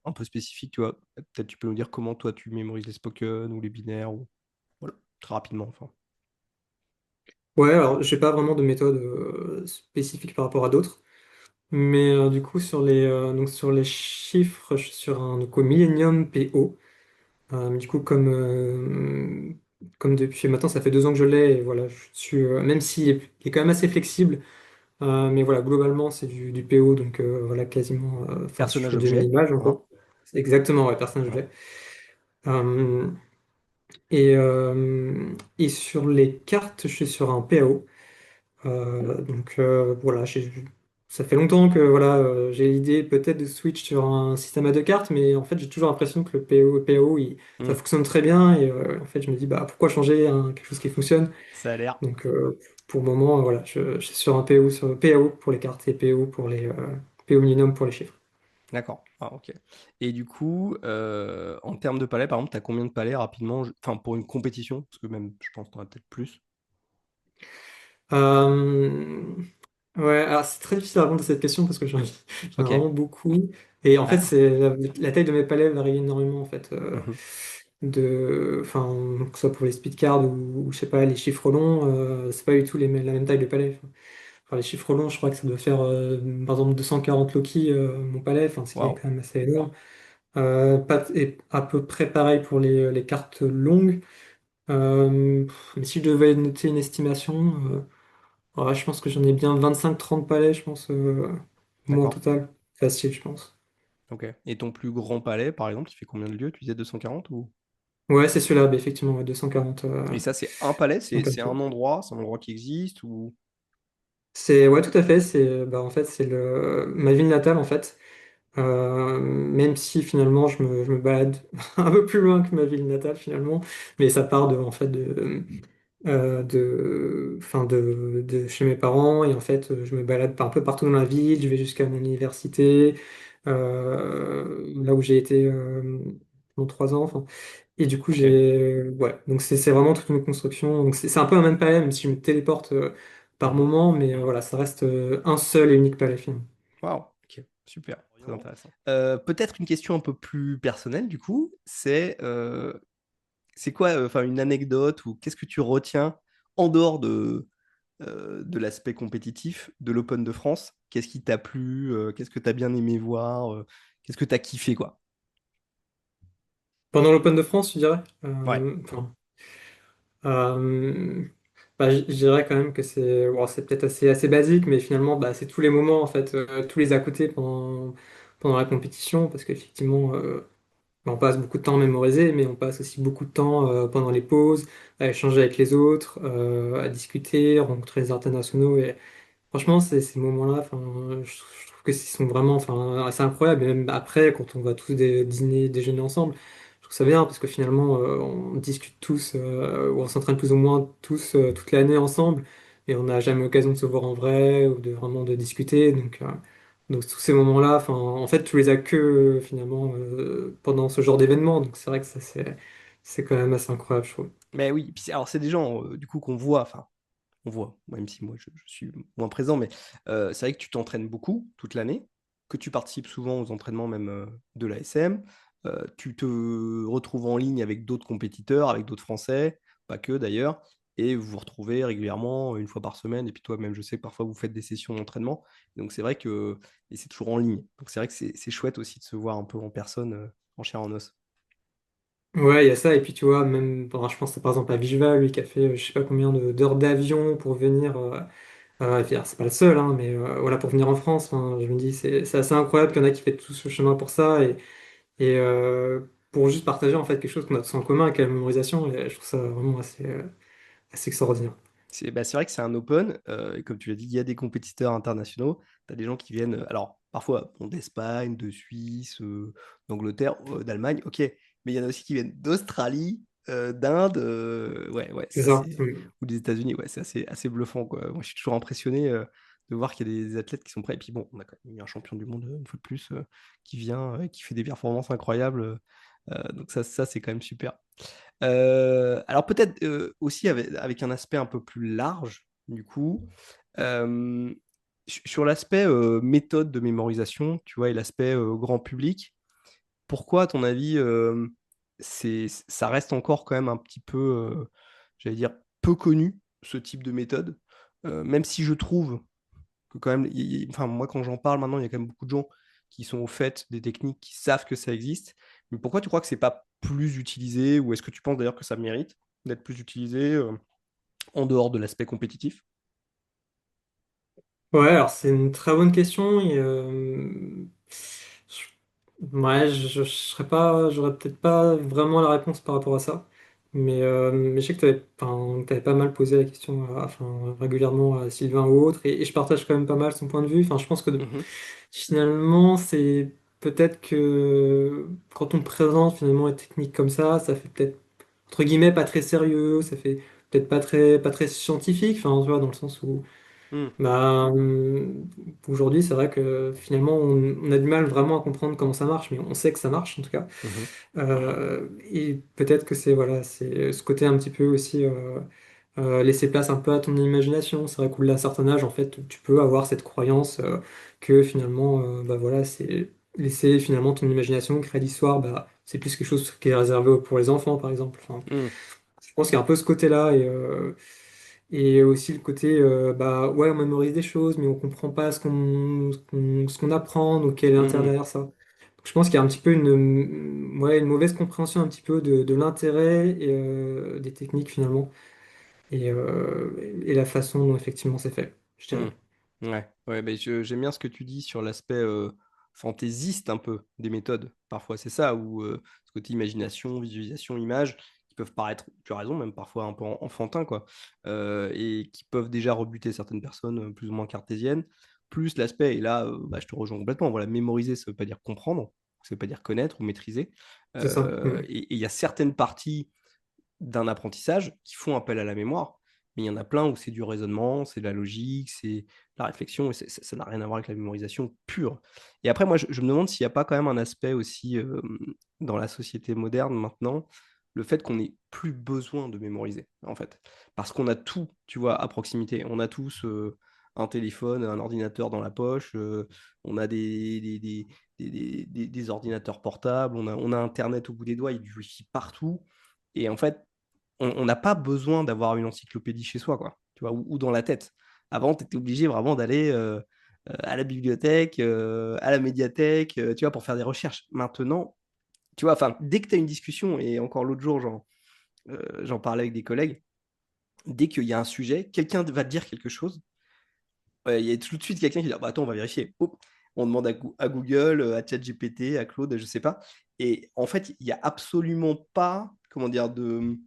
un peu spécifiques, tu vois, peut-être tu peux nous dire comment toi tu mémorises les spoken ou les binaires, ou voilà, très rapidement, enfin. Ouais, alors, j'ai pas vraiment de méthode spécifique par rapport à d'autres. Mais du coup, sur les chiffres, je suis sur un donc, au Millennium PO. Mais du coup, comme depuis maintenant, ça fait 2 ans que je l'ai, et voilà, même s'il est quand même assez flexible, mais voilà, globalement, c'est du PO, donc voilà, quasiment, enfin, je Personnage fais 2000 objet, images en hein, gros. C'est exactement, ouais, personnage ouais. objet. Euh, et sur les cartes, je suis sur un PAO. Donc voilà, ça fait longtemps que voilà, j'ai l'idée peut-être de switch sur un système à 2 cartes, mais en fait j'ai toujours l'impression que le PO ça Hmm, fonctionne très bien et en fait je me dis bah pourquoi changer quelque chose qui fonctionne? ça a l'air. Donc pour le moment voilà, je suis sur un PO pour les cartes et PO pour les PO minimum pour les chiffres. D'accord. Ah, ok. Et du coup, en termes de palais, par exemple, tu as combien de palais rapidement? Enfin, pour une compétition, parce que même, je pense que tu en as peut-être plus. Euh, Ouais, alors c'est très difficile à répondre à cette question parce que j'en ai Ok. vraiment beaucoup. Et en fait, Ah. c'est la taille de mes palais varie énormément en fait. Mhm. Enfin, que ce soit pour les speed cards ou, je sais pas, les chiffres longs, c'est pas du tout la même taille de palais. Enfin, les chiffres longs, je crois que ça doit faire par exemple 240 Loki mon palais, enfin, ce qui est Waouh. quand même assez énorme. Et à peu près pareil pour les cartes longues. Mais si je devais noter une estimation. Ouais, je pense que j'en ai bien 25-30 palais, je pense, moi au D'accord. total. Facile, je pense. Ok. Et ton plus grand palais, par exemple, il fait combien de lieux? Tu disais 240 ou? Ouais, c'est celui-là, bah, effectivement, ouais, 240. Et ça, c'est un palais? C'est 240. c'est un endroit qui existe ou? Ouais, tout à fait. En fait, c'est ma ville natale, en fait. Même si finalement, je me balade un peu plus loin que ma ville natale, finalement. Mais ça part en fait, enfin, de chez mes parents. Et en fait, je me balade un peu partout dans la ville. Je vais jusqu'à mon université, là où j'ai été. pendant 3 ans. Enfin, et du coup, Ok. ouais, donc c'est vraiment toute une construction. Donc c'est un peu un même palais, même si je me téléporte par Mhm. moment, mais voilà, ça reste un seul et unique palais finalement. Waouh, ok, super, très intéressant. Peut-être une question un peu plus personnelle, du coup, c'est quoi, enfin, une anecdote ou qu'est-ce que tu retiens en dehors de l'aspect compétitif de l'Open de France? Qu'est-ce qui t'a plu? Qu'est-ce que tu as bien aimé voir? Qu'est-ce que tu as kiffé, quoi? Pendant l'Open de France, je dirais. Ouais. Enfin, euh, bah, je dirais quand même que c'est bon, c'est peut-être assez basique, mais finalement, bah, c'est tous les moments, en fait, tous les à côté pendant la compétition, parce qu'effectivement, on passe beaucoup de temps à mémoriser, mais on passe aussi beaucoup de temps pendant les pauses à échanger avec les autres, à discuter, rencontrer les internationaux. Et franchement, ces moments-là, enfin, je trouve que ce sont vraiment enfin, assez incroyables. Et même après, quand on va tous dîner, déjeuner ensemble, je trouve ça bien parce que finalement, on discute tous, ou on s'entraîne plus ou moins tous toute l'année ensemble, et on n'a jamais l'occasion de se voir en vrai ou de vraiment de discuter. Donc tous ces moments-là, enfin, en fait, tu les as que finalement pendant ce genre d'événement. Donc c'est vrai que ça, c'est quand même assez incroyable, je trouve. Mais oui, puis alors c'est des gens, du coup, qu'on voit, enfin, on voit, même si moi je suis moins présent, mais c'est vrai que tu t'entraînes beaucoup toute l'année, que tu participes souvent aux entraînements même de la SM, tu te retrouves en ligne avec d'autres compétiteurs, avec d'autres Français, pas que d'ailleurs, et vous vous retrouvez régulièrement, une fois par semaine, et puis toi-même, je sais que parfois vous faites des sessions d'entraînement, donc c'est vrai que, et c'est toujours en ligne, donc c'est vrai que c'est chouette aussi de se voir un peu en personne, en chair en os. Ouais, il y a ça, et puis tu vois, même, bon, je pense par exemple à Viva, lui qui a fait je sais pas combien d'heures d'avion pour venir, et puis, alors, c'est pas le seul, hein, mais voilà, pour venir en France, hein, je me dis, c'est assez incroyable qu'il y en a qui fait tout ce chemin pour ça, et pour juste partager en fait quelque chose qu'on a tous en commun avec la mémorisation, et je trouve ça vraiment assez extraordinaire. C'est vrai que c'est un open, et comme tu l'as dit, il y a des compétiteurs internationaux. Tu as des gens qui viennent, alors parfois bon, d'Espagne, de Suisse, d'Angleterre, d'Allemagne, ok, mais il y en a aussi qui viennent d'Australie, d'Inde, ouais, ouais, C'est ça ça. c'est, ou des États-Unis, ouais, c'est assez bluffant, quoi. Moi je suis toujours impressionné de voir qu'il y a des athlètes qui sont prêts. Et puis bon, on a quand même eu un champion du monde, une fois de plus, qui vient, qui fait des performances incroyables. Donc ça c'est quand même super. Alors peut-être aussi avec un aspect un peu plus large, du coup, euh, sur l'aspect méthode de mémorisation, tu vois, et l'aspect grand public, pourquoi, à ton avis, ça reste encore quand même un petit peu, j'allais dire, peu connu, ce type de méthode, même si je trouve que quand même, enfin, moi, quand j'en parle maintenant, il y a quand même beaucoup de gens qui sont au fait des techniques, qui savent que ça existe. Mais pourquoi tu crois que c'est pas plus utilisé, ou est-ce que tu penses d'ailleurs que ça mérite d'être plus utilisé en dehors de l'aspect compétitif? Ouais, alors c'est une très bonne question. Ouais, je serais pas, j'aurais peut-être pas vraiment la réponse par rapport à ça. Mais je sais que t'avais pas mal posé la question, enfin, régulièrement à Sylvain ou autre, et je partage quand même pas mal son point de vue. Enfin, je pense que Mhm, finalement, c'est peut-être que quand on présente finalement les techniques comme ça fait peut-être entre guillemets pas très sérieux, ça fait peut-être pas très scientifique. Enfin, tu vois, dans le sens où mhm, bah, aujourd'hui, c'est vrai que finalement, on a du mal vraiment à comprendre comment ça marche, mais on sait que ça marche en tout cas. mhm, Et peut-être que c'est voilà, c'est ce côté un petit peu aussi laisser place un peu à ton imagination. C'est vrai qu'au-delà d'un certain âge, en fait, tu peux avoir cette croyance que finalement, bah voilà, c'est laisser finalement ton imagination créer l'histoire. Bah, c'est plus quelque chose qui est réservé pour les enfants, par exemple. Enfin, mhm, je pense qu'il y a un peu ce côté-là et aussi le côté, bah ouais, on mémorise des choses, mais on comprend pas ce qu'on apprend, donc quel est l'intérêt mhm, derrière ça. Donc, je pense qu'il y a un petit peu ouais, une mauvaise compréhension un petit peu de l'intérêt et des techniques finalement, et la façon dont effectivement c'est fait, je dirais. mhm. Ouais, ouais, mais j'aime bien ce que tu dis sur l'aspect fantaisiste un peu des méthodes. Parfois, c'est ça, où ce côté imagination, visualisation, image, qui peuvent paraître, tu as raison, même parfois un peu enfantin, quoi, et qui peuvent déjà rebuter certaines personnes plus ou moins cartésiennes. Plus l'aspect, et là, bah, je te rejoins complètement, voilà, mémoriser, ça veut pas dire comprendre, ça veut pas dire connaître ou maîtriser. C'est ça. Et il y a certaines parties d'un apprentissage qui font appel à la mémoire. mais il y en a plein où c'est du raisonnement, c'est de la logique, c'est la réflexion, et ça n'a rien à voir avec la mémorisation pure. Et après, moi, je me demande s'il n'y a pas quand même un aspect aussi dans la société moderne maintenant, le fait qu'on n'ait plus besoin de mémoriser, en fait. Parce qu'on a tout, tu vois, à proximité. On a tous un téléphone, un ordinateur dans la poche, on a des ordinateurs portables, on a Internet au bout des doigts, il y a du Wi-Fi partout. Et en fait, on n'a pas besoin d'avoir une encyclopédie chez soi, quoi, tu vois, ou dans la tête. Avant, tu étais obligé vraiment d'aller à la bibliothèque, à la médiathèque, tu vois, pour faire des recherches. Maintenant, tu vois, enfin, dès que tu as une discussion, et encore l'autre jour, j'en parlais avec des collègues, dès qu'il y a un sujet, quelqu'un va te dire quelque chose, il y a tout de suite quelqu'un qui dit, ah, bah, attends, on va vérifier. Hop, on demande à Google, à ChatGPT, à Claude, je sais pas. Et en fait, il n'y a absolument pas, comment dire, de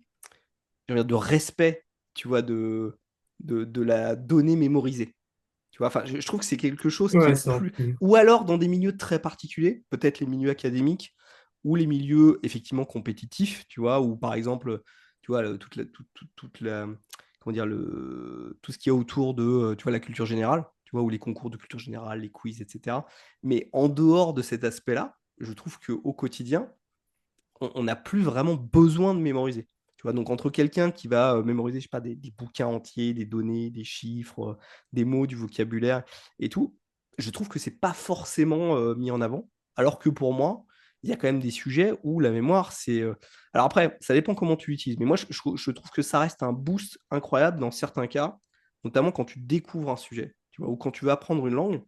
respect, tu vois, de la donnée mémorisée. Tu vois, enfin, je trouve que c'est quelque chose qui est Ouais, c'est vrai. plus. Ou alors dans des milieux très particuliers, peut-être les milieux académiques, ou les milieux effectivement compétitifs, tu vois, ou par exemple, tu vois, toute la. Comment dire, tout ce qu'il y a autour de, tu vois, la culture générale, tu vois, ou les concours de culture générale, les quiz, etc. Mais en dehors de cet aspect-là, je trouve qu'au quotidien, on n'a plus vraiment besoin de mémoriser. Tu vois, donc entre quelqu'un qui va mémoriser, je sais pas, des bouquins entiers, des données, des chiffres, des mots, du vocabulaire et tout, je trouve que c'est pas forcément mis en avant. Alors que pour moi, il y a quand même des sujets où la mémoire, c'est. Alors après, ça dépend comment tu l'utilises. Mais moi, je trouve que ça reste un boost incroyable dans certains cas, notamment quand tu découvres un sujet, tu vois, ou quand tu veux apprendre une langue.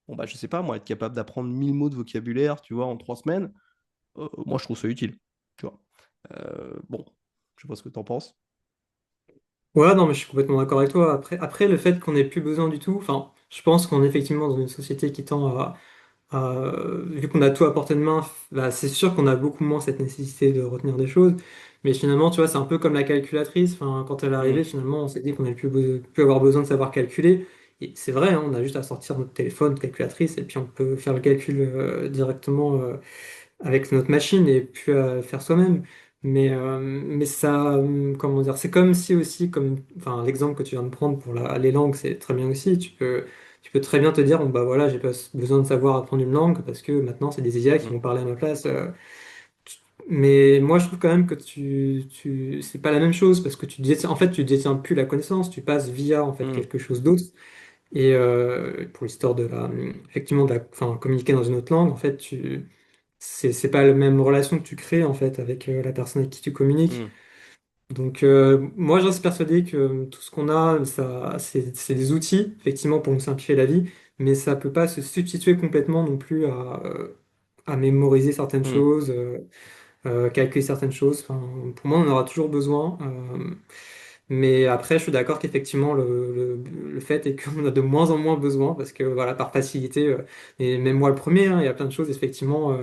Bon, bah, je sais pas, moi, être capable d'apprendre 1000 mots de vocabulaire, tu vois, en 3 semaines, moi, je trouve ça utile. Tu vois. Bon, je sais pas ce que tu en penses. Ouais, non, mais je suis complètement d'accord avec toi. Le fait qu'on n'ait plus besoin du tout, enfin, je pense qu'on est effectivement dans une société qui tend vu qu'on a tout à portée de main, bah, c'est sûr qu'on a beaucoup moins cette nécessité de retenir des choses. Mais finalement, tu vois, c'est un peu comme la calculatrice. Enfin, quand elle est arrivée, Mm, finalement, on s'est dit qu'on n'allait plus avoir besoin de savoir calculer. Et c'est vrai, hein, on a juste à sortir notre téléphone, calculatrice, et puis on peut faire le calcul directement avec notre machine et puis faire soi-même. Mais ça, comment dire, c'est comme si aussi, comme, enfin, l'exemple que tu viens de prendre pour les langues, c'est très bien aussi. Tu peux très bien te dire, bon, bah voilà, j'ai pas besoin de savoir apprendre une langue parce que maintenant c'est des IA qui mm, vont parler à ma place. Mais moi, je trouve quand même que c'est pas la même chose parce que en fait, tu détiens plus la connaissance, tu passes via en fait mm, quelque chose d'autre. Et pour l'histoire effectivement, enfin, communiquer dans une autre langue, en fait, c'est pas la même relation que tu crées en fait avec la personne avec qui tu communiques. mm, Donc moi je reste persuadé que tout ce qu'on a, ça, c'est des outils effectivement pour nous simplifier la vie, mais ça peut pas se substituer complètement non plus à mémoriser certaines mm, choses, calculer certaines choses. Enfin, pour moi on en aura toujours besoin. Mais après, je suis d'accord qu'effectivement, le fait est qu'on a de moins en moins besoin parce que, voilà, par facilité, et même moi le premier, hein, il y a plein de choses, effectivement,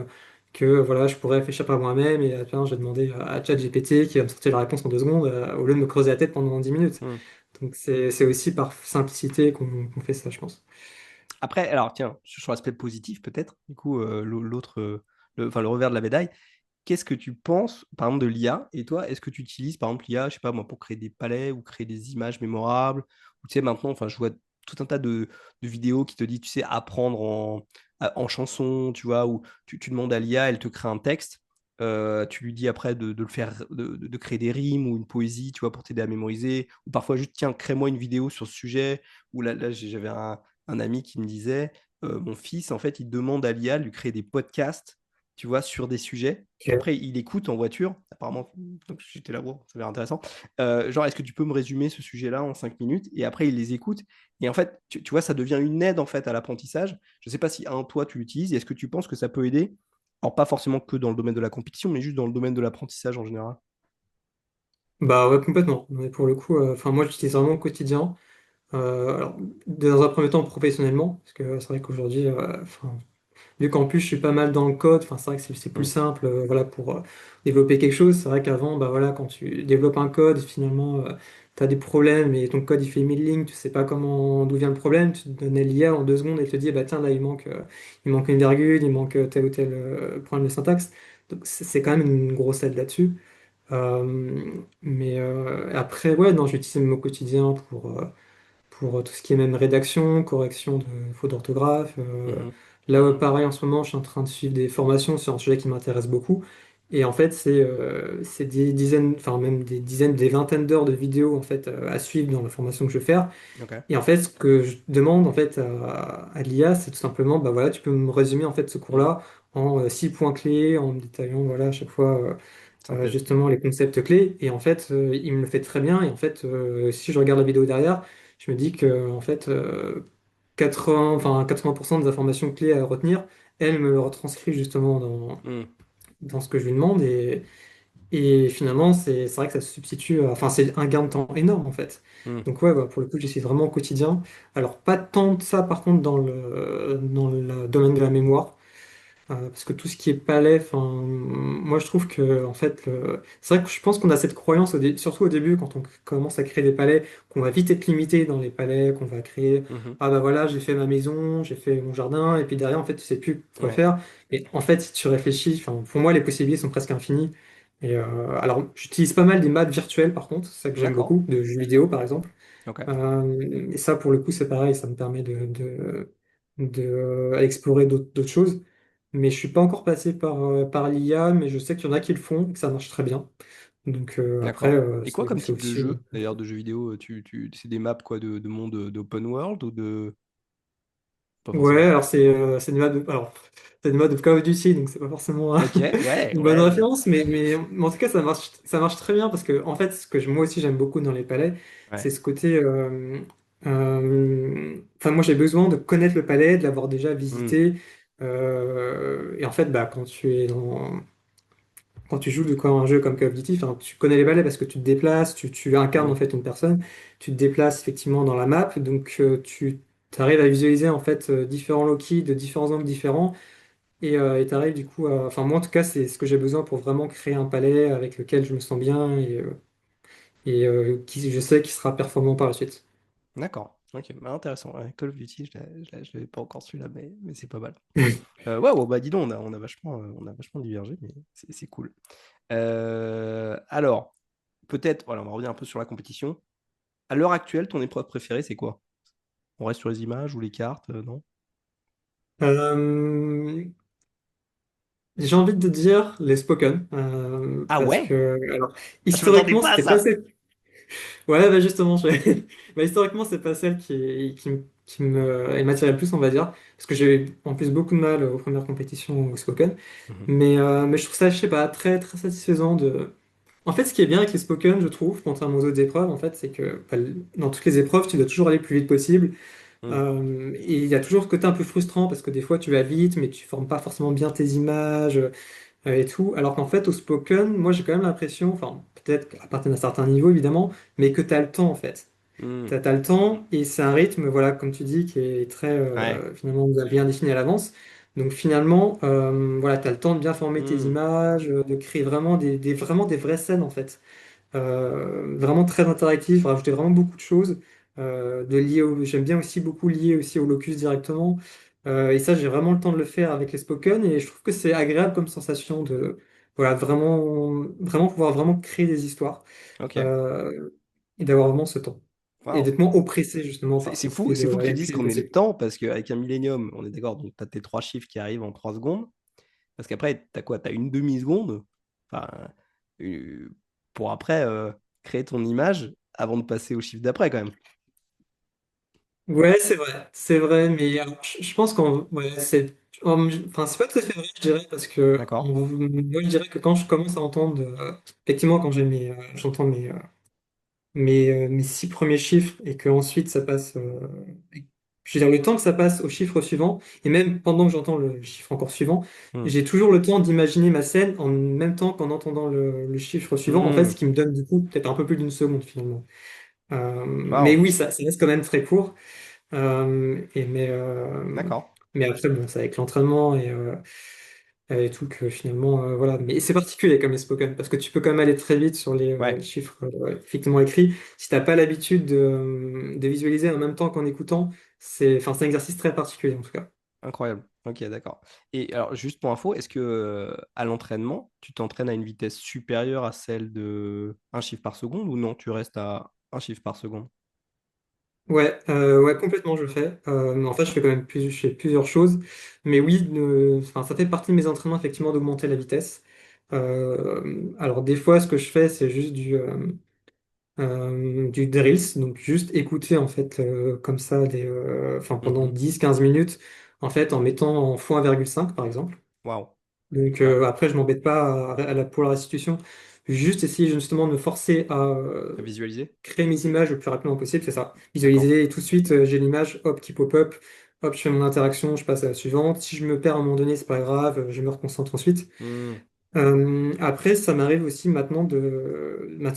que voilà, je pourrais réfléchir par moi-même et à la fin, je vais demander à ChatGPT qui va me sortir la réponse en 2 secondes au lieu de me creuser la tête pendant 10 minutes. mm. Donc, c'est aussi par simplicité qu'on fait ça, je pense. Après, alors tiens, sur l'aspect positif peut-être, du coup, l'autre, enfin le revers de la médaille, qu'est-ce que tu penses, par exemple, de l'IA? Et toi, est-ce que tu utilises, par exemple, l'IA, je sais pas moi, pour créer des palais ou créer des images mémorables? Ou tu sais, maintenant, enfin, je vois tout un tas de vidéos qui te disent, tu sais, apprendre en chanson, tu vois, où tu demandes à l'IA, elle te crée un texte. Tu lui dis après de le faire, de créer des rimes ou une poésie, tu vois, pour t'aider à mémoriser. Ou parfois juste, tiens, crée-moi une vidéo sur ce sujet. Ou là j'avais un ami qui me disait, mon fils, en fait, il demande à l'IA de lui créer des podcasts, tu vois, sur des sujets Ok. qu'après il écoute en voiture. Apparemment, donc j'étais là, bon, ça a l'air intéressant. Genre, est-ce que tu peux me résumer ce sujet-là en 5 minutes? Et après, il les écoute. Et en fait, tu vois, ça devient une aide en fait à l'apprentissage. Je ne sais pas si, toi, tu l'utilises. Et est-ce que tu penses que ça peut aider? Alors, pas forcément que dans le domaine de la compétition, mais juste dans le domaine de l'apprentissage en général. Bah ouais, complètement. Mais pour le coup, enfin, moi, j'utilise vraiment au quotidien. Alors, dans un premier temps, professionnellement, parce que c'est vrai qu'aujourd'hui, enfin, vu qu'en plus je suis pas mal dans le code, enfin, c'est vrai que c'est plus Mm, simple voilà, pour développer quelque chose. C'est vrai qu'avant, bah, voilà, quand tu développes un code, finalement, tu as des problèmes et ton code il fait 1000 lignes, tu sais pas d'où vient le problème, tu te donnes l'IA en 2 secondes et elle te dit, bah, tiens, là il manque une virgule, il manque tel ou tel problème de syntaxe. Donc c'est quand même une grosse aide là-dessus. Après, ouais, non, j'utilise même au quotidien pour tout ce qui est même rédaction, correction de fautes d'orthographe. Mhm. Là, Mhm. pareil, en ce moment, je suis en train de suivre des formations sur un sujet qui m'intéresse beaucoup. Et en fait, c'est des dizaines, enfin même des dizaines, des vingtaines d'heures de vidéos en fait à suivre dans la formation que je vais faire. Ok. Et en fait, ce que je demande en fait à l'IA, c'est tout simplement, bah voilà, tu peux me résumer en fait ce Mhm. cours-là en 6 points clés, en me détaillant voilà à chaque fois Synthèse. justement les concepts clés. Et en fait, il me le fait très bien. Et en fait, si je regarde la vidéo derrière, je me dis que en fait, 80% des informations clés à retenir, elle me le retranscrit justement Mhm. dans ce que je lui demande. Et finalement, c'est vrai que ça se substitue enfin, c'est un gain de temps énorme en fait. Mhm. Donc ouais, bah, pour le coup, j'essaie vraiment au quotidien. Alors pas tant de ça par contre dans le domaine de la mémoire. Parce que tout ce qui est palais, enfin, moi je trouve que en fait, c'est vrai que je pense qu'on a cette croyance, surtout au début, quand on commence à créer des palais, qu'on va vite être limité dans les palais, qu'on va créer, Mhm. ah bah voilà, j'ai fait ma maison, j'ai fait mon jardin, et puis derrière, en fait, tu sais plus quoi Ouais. faire. Et en fait, si tu réfléchis, enfin, pour moi, les possibilités sont presque infinies. Alors, j'utilise pas mal des maps virtuelles, par contre, c'est ça que j'aime D'accord. beaucoup, de jeux vidéo, par exemple. Ok. Et ça, pour le coup, c'est pareil, ça me permet explorer d'autres choses. Mais je suis pas encore passé par l'IA, mais je sais qu'il y en a qui le font et que ça marche très bien. Donc après, D'accord. Et quoi comme c'est type de aussi. jeu, d'ailleurs, de jeux vidéo, c'est des maps quoi, de monde d'open world ou de... Pas Ouais, forcément. alors c'est une mode de Call of Duty, donc c'est pas forcément Ok, ouais, une bonne ouais. référence, mais en tout cas ça marche très bien parce que en fait ce que moi aussi j'aime beaucoup dans les palais, c'est Ouais. ce côté. Enfin moi j'ai besoin de connaître le palais, de l'avoir déjà Hmm. visité, et en fait bah quand tu joues de quoi un jeu comme Call of Duty, enfin, tu connais les balais parce que tu te déplaces, tu incarnes Hmm. en fait une personne, tu te déplaces effectivement dans la map, donc tu arrives à visualiser en fait différents Loki de différents angles différents et tu arrives du coup enfin moi en tout cas c'est ce que j'ai besoin pour vraiment créer un palais avec lequel je me sens bien et qui je sais qui sera performant par la suite. D'accord. Ok, bah, intéressant. Ouais, Call of Duty, je l'avais pas encore celui-là, mais c'est pas mal. Ouais, ouais, bah dis donc, on a vachement divergé, mais c'est cool. Alors, peut-être, voilà, on va revenir un peu sur la compétition. À l'heure actuelle, ton épreuve préférée, c'est quoi? On reste sur les images ou les cartes, non? Euh, j'ai envie de dire les Spoken Ah parce ouais? que alors Ah, je m'attendais historiquement pas à c'était pas ça. Ouais, bah justement, bah, historiquement, c'est pas celle qui me m'attirait le plus, on va dire, parce que j'ai eu en plus beaucoup de mal aux premières compétitions au Spoken. Mhm. Mais je trouve ça, je sais pas, très, très satisfaisant de. En fait, ce qui est bien avec les Spoken, je trouve, contrairement aux autres épreuves, en fait, c'est que bah, dans toutes les épreuves, tu dois toujours aller le plus vite possible. Mhm. Et il y a toujours ce côté un peu frustrant parce que des fois, tu vas vite, mais tu formes pas forcément bien tes images et tout. Alors qu'en fait, au Spoken, moi, j'ai quand même l'impression, enfin, peut-être à partir d'un certain niveau, évidemment, mais que tu as le temps, en fait. Mhm. T'as le temps et c'est un rythme, voilà, comme tu dis, qui est très, Ouais. finalement, bien défini à l'avance. Donc finalement, voilà, tu as le temps de bien former tes Mhm. images, de créer vraiment vraiment des vraies scènes, en fait. Vraiment très interactif, rajouter vraiment beaucoup de choses. J'aime bien aussi beaucoup lier aussi au locus directement. Et ça, j'ai vraiment le temps de le faire avec les Spoken et je trouve que c'est agréable comme sensation de voilà, vraiment pouvoir vraiment créer des histoires Ok. euh, et d'avoir vraiment ce temps. Et Waouh. d'être moins oppressé justement par tout ce qui est C'est fou que aller tu le dises plus vite qu'on ait le possible. temps, parce qu'avec un millénium, on est d'accord, donc tu as tes trois chiffres qui arrivent en 3 secondes, parce qu'après, tu as quoi? Tu as une demi-seconde, enfin, euh, pour après créer ton image avant de passer au chiffre d'après, quand même. Ouais, c'est vrai, mais alors, je pense qu'en ouais, enfin, c'est pas tout à fait vrai, je dirais, parce que D'accord. moi, je dirais que quand je commence à entendre, effectivement, quand j'entends mes 6 premiers chiffres et que ensuite ça passe, je veux dire, le temps que ça passe au chiffre suivant, et même pendant que j'entends le chiffre encore suivant, Hmm. j'ai toujours le temps d'imaginer ma scène en même temps qu'en entendant le chiffre suivant, en fait, Hmm. ce qui me donne du coup peut-être un peu plus d'une seconde finalement. Mais Waouh. oui, ça reste quand même très court. Euh, et mais, euh, D'accord. mais après, bon, c'est avec l'entraînement et tout que finalement, voilà. Mais c'est particulier comme les Spoken, parce que tu peux quand même aller très vite sur les Ouais. chiffres effectivement écrits. Si t'as pas l'habitude de visualiser en même temps qu'en écoutant, enfin, c'est un exercice très particulier en tout cas. Incroyable. Ok, d'accord. Et alors, juste pour info, est-ce que à l'entraînement, tu t'entraînes à une vitesse supérieure à celle de un chiffre par seconde ou non, tu restes à un chiffre par seconde? Ouais, ouais, complètement, je le fais. En fait, je fais plusieurs choses. Mais oui, enfin, ça fait partie de mes entraînements, effectivement, d'augmenter la vitesse. Alors, des fois, ce que je fais, c'est juste du drills, donc juste écouter, en fait, comme ça, enfin, pendant Mhm. 10 15 minutes, en fait, en mettant en x1,5 par exemple. Waouh. Donc Ouais. après, je m'embête pas pour la restitution. Juste essayer justement de me forcer à À visualiser? créer mes images le plus rapidement possible, c'est ça. D'accord. Visualiser et tout de suite, j'ai l'image, hop, qui pop-up, hop, je fais mon interaction, je passe à la suivante. Si je me perds à un moment donné, c'est pas grave, je me reconcentre ensuite. Hmm. Après, ça m'arrive aussi maintenant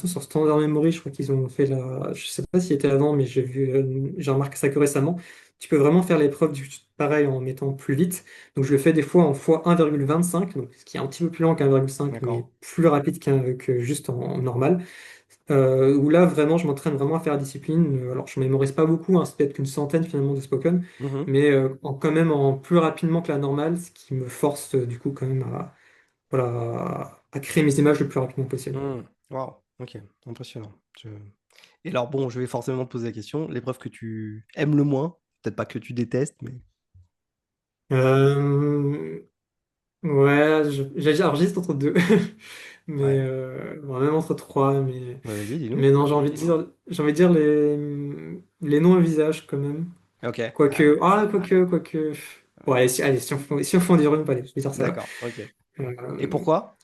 sur Standard Memory, je crois qu'ils ont fait je sais pas s'il était avant, mais j'ai remarqué ça que récemment. Tu peux vraiment faire l'épreuve pareil en mettant plus vite. Donc je le fais des fois en x1,25, donc ce qui est un petit peu plus lent qu'1,5, D'accord. mais plus rapide que juste en normal. Où là, vraiment, je m'entraîne vraiment à faire la discipline. Alors, je ne mémorise pas beaucoup, hein, c'est peut-être qu'une centaine finalement de Spoken, Mhm. mais quand même en plus rapidement que la normale, ce qui me force du coup quand même voilà, à créer mes images le plus rapidement possible. Hmm. Waouh. Ok. Impressionnant. Et alors, bon, je vais forcément te poser la question. L'épreuve que tu aimes le moins, peut-être pas que tu détestes, mais. Euh, ouais, alors j'hésite entre deux, mais Ouais. bon, même entre trois, Ouais, vas-y, dis-nous. mais non, j'ai envie de dire les noms à visage quand même. Ok. Quoique. Bon, allez, si on fait en dire une, allez, je vais dire ça là. D'accord. Ok. Et Euh, pourquoi?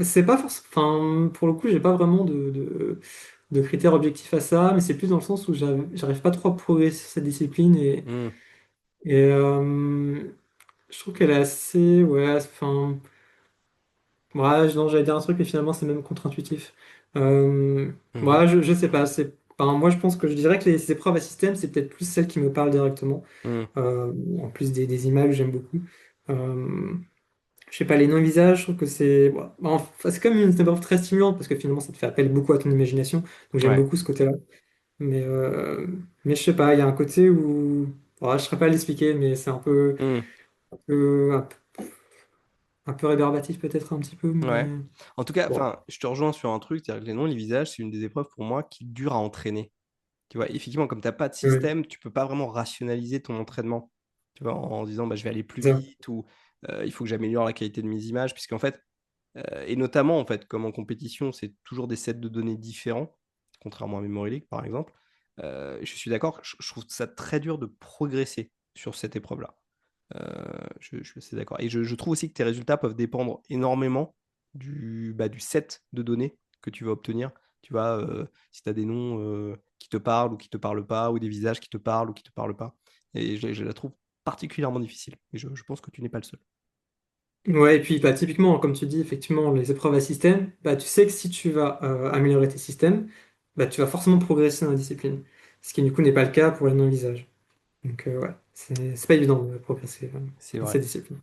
c'est pas forcément. Enfin, pour le coup, j'ai pas vraiment de critères objectifs à ça, mais c'est plus dans le sens où j'arrive pas trop à progresser sur cette discipline Hmm. et je trouve qu'elle est assez. Ouais, enfin. Ouais, non, j'allais dire un truc, mais finalement, c'est même contre-intuitif. Mhm. Ouais, je sais pas. Enfin, moi, je pense que je dirais que les épreuves à système, c'est peut-être plus celles qui me parlent directement. Hmm. En plus des images, j'aime beaucoup. Euh, je sais pas, les non-visages, je trouve que enfin, c'est comme une épreuve très stimulante parce que finalement, ça te fait appel beaucoup à ton imagination. Donc, j'aime Ouais. beaucoup ce côté-là. Mais, euh, mais je sais pas, il y a un côté où. Ouais, je serais pas à l'expliquer, mais c'est Hmm. un peu, un peu rébarbatif peut-être un petit peu, Ouais. mais En tout cas, bon. enfin, je te rejoins sur un truc, c'est-à-dire que les noms, les visages, c'est une des épreuves pour moi qui dure à entraîner. Tu vois, effectivement, comme tu n'as pas de Ouais, système, tu peux pas vraiment rationaliser ton entraînement. Tu vois, en disant, bah, je vais aller plus c'est ça. vite ou il faut que j'améliore la qualité de mes images, puisqu'en fait, et notamment, en fait, comme en compétition, c'est toujours des sets de données différents, contrairement à Memory League, par exemple. Je suis d'accord, je trouve ça très dur de progresser sur cette épreuve-là. Je suis assez d'accord. Et je trouve aussi que tes résultats peuvent dépendre énormément du set de données que tu vas obtenir. Tu vois, si tu as des noms qui te parlent ou qui te parlent pas, ou des visages qui te parlent ou qui te parlent pas. Et je la trouve particulièrement difficile. Et je pense que tu n'es pas le seul. Ouais, et puis bah, typiquement, comme tu dis, effectivement, les épreuves à système, bah, tu sais que si tu vas améliorer tes systèmes, bah, tu vas forcément progresser dans la discipline. Ce qui du coup n'est pas le cas pour les non-visages. Donc ouais, c'est pas évident de progresser C'est dans vrai. cette discipline.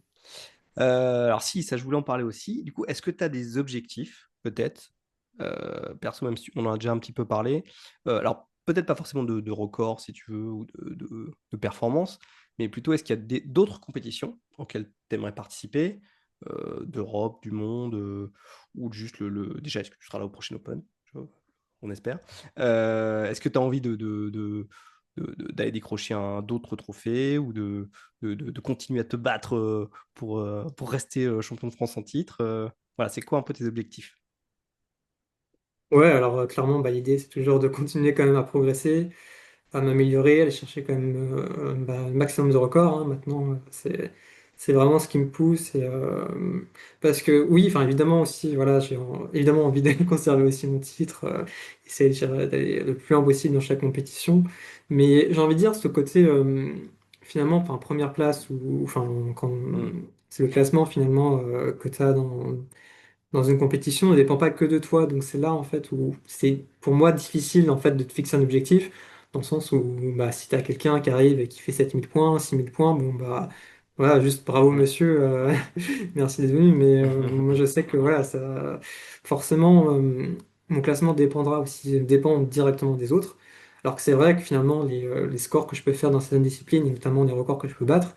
Alors si, ça je voulais en parler aussi. Du coup, est-ce que tu as des objectifs, peut-être perso, même si on en a déjà un petit peu parlé. Alors peut-être pas forcément de record, si tu veux, ou de performance, mais plutôt est-ce qu'il y a d'autres compétitions auxquelles tu aimerais participer, d'Europe, du monde, ou juste déjà, est-ce que tu seras là au prochain Open? On espère. Est-ce que tu as envie d'aller décrocher d'autres trophées ou de continuer à te battre pour rester champion de France en titre? Voilà, c'est quoi un peu tes objectifs? Ouais, alors clairement, bah, l'idée c'est toujours de continuer quand même à progresser, à m'améliorer, aller chercher quand même bah, le maximum de records, hein. Maintenant, c'est vraiment ce qui me pousse. Parce que oui, enfin évidemment aussi, voilà, évidemment envie de conserver aussi mon titre, essayer d'aller le plus loin possible dans chaque compétition. Mais j'ai envie de dire ce côté finalement, enfin première place ou enfin quand Hmm, c'est le classement finalement que tu as dans une compétition ne dépend pas que de toi. Donc c'est là en fait où c'est pour moi difficile en fait de te fixer un objectif, dans le sens où bah, si tu as quelqu'un qui arrive et qui fait 7 000 points, 6 000 points, bon bah voilà, juste bravo hmm. monsieur, merci d'être venu, mais moi je sais que voilà, ça forcément mon classement dépend directement des autres. Alors que c'est vrai que finalement, les scores que je peux faire dans certaines disciplines, et notamment les records que je peux battre,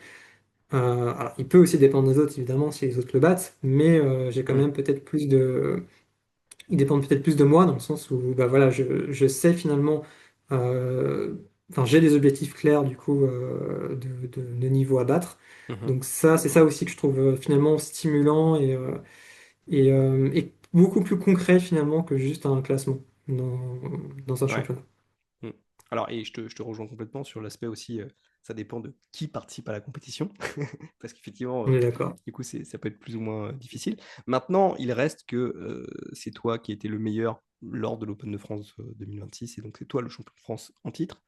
alors il peut aussi dépendre des autres, évidemment, si les autres le battent, mais j'ai quand Mm. même peut-être plus de... Ils dépendent peut-être plus de moi, dans le sens où bah, voilà, je sais finalement... euh, Enfin, j'ai des objectifs clairs, du coup, de niveau à battre. Mhm. Donc ça, c'est ça aussi que je trouve finalement stimulant et beaucoup plus concret finalement que juste un classement dans un Ouais. championnat. Mm. Alors, et je te rejoins complètement sur l'aspect aussi, ça dépend de qui participe à la compétition, parce qu'effectivement, On est d'accord. du coup, ça peut être plus ou moins difficile. Maintenant, il reste que c'est toi qui étais le meilleur lors de l'Open de France 2026, et donc c'est toi le champion de France en titre.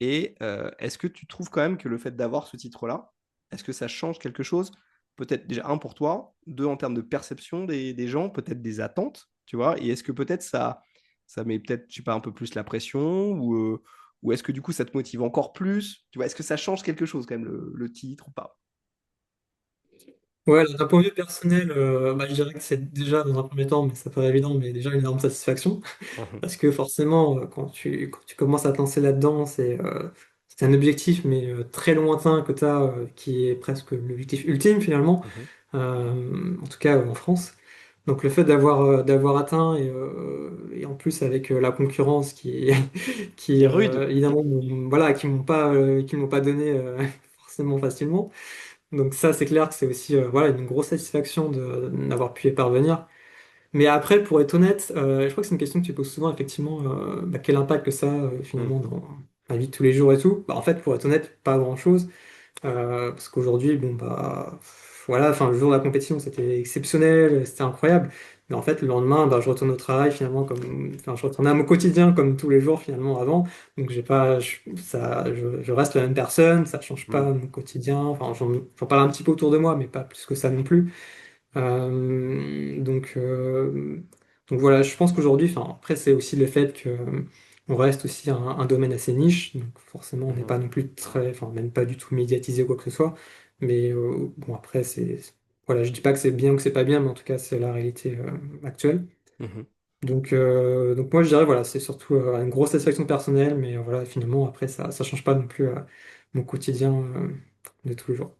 Et est-ce que tu trouves quand même que le fait d'avoir ce titre-là, est-ce que ça change quelque chose? Peut-être déjà, un, pour toi, deux, en termes de perception des gens, peut-être des attentes, tu vois, et est-ce que peut-être ça met peut-être, je sais pas, un peu plus la pression, ou est-ce que du coup ça te motive encore plus? Tu vois, est-ce que ça change quelque chose quand même, le titre ou pas? Ouais, d'un point de vue personnel, bah, je dirais que c'est déjà dans un premier temps, mais ça paraît évident, mais déjà une énorme satisfaction. Mhm, Parce que forcément, quand tu commences à te lancer là-dedans, c'est un objectif, mais très lointain que tu as, qui est presque l'objectif ultime finalement, mhm. en tout cas en France. Donc le fait d'avoir atteint, et en plus avec la concurrence Qui qui est rude. évidemment, voilà, qui m'ont pas donné forcément facilement. Donc ça, c'est clair que c'est aussi voilà, une grosse satisfaction d'avoir pu y parvenir. Mais après, pour être honnête, je crois que c'est une question que tu poses souvent, effectivement, bah, quel impact que ça, Mm, finalement, dans la vie de tous les jours et tout. Bah, en fait, pour être honnête, pas grand-chose. Parce qu'aujourd'hui, bon, bah, voilà, enfin, le jour de la compétition, c'était exceptionnel, c'était incroyable. Mais en fait, le lendemain, bah, je retourne au travail, finalement, enfin, je retourne à mon quotidien comme tous les jours, finalement, avant. Donc, j'ai pas, je reste la même personne, ça change pas mm, mon quotidien. Enfin, j'en parle un petit peu autour de moi, mais pas plus que ça non plus. Euh, donc, euh, donc voilà, je pense qu'aujourd'hui, enfin, après, c'est aussi le fait que on reste aussi un domaine assez niche, donc forcément, on n'est mhm, pas non plus très, enfin, même pas du tout médiatisé ou quoi que ce soit. Mais bon, après, voilà, je dis pas que c'est bien ou que c'est pas bien, mais en tout cas, c'est la réalité actuelle. mhm. Donc moi, je dirais, voilà, c'est surtout une grosse satisfaction personnelle, mais voilà, finalement, après, ça change pas non plus mon quotidien de tous les jours.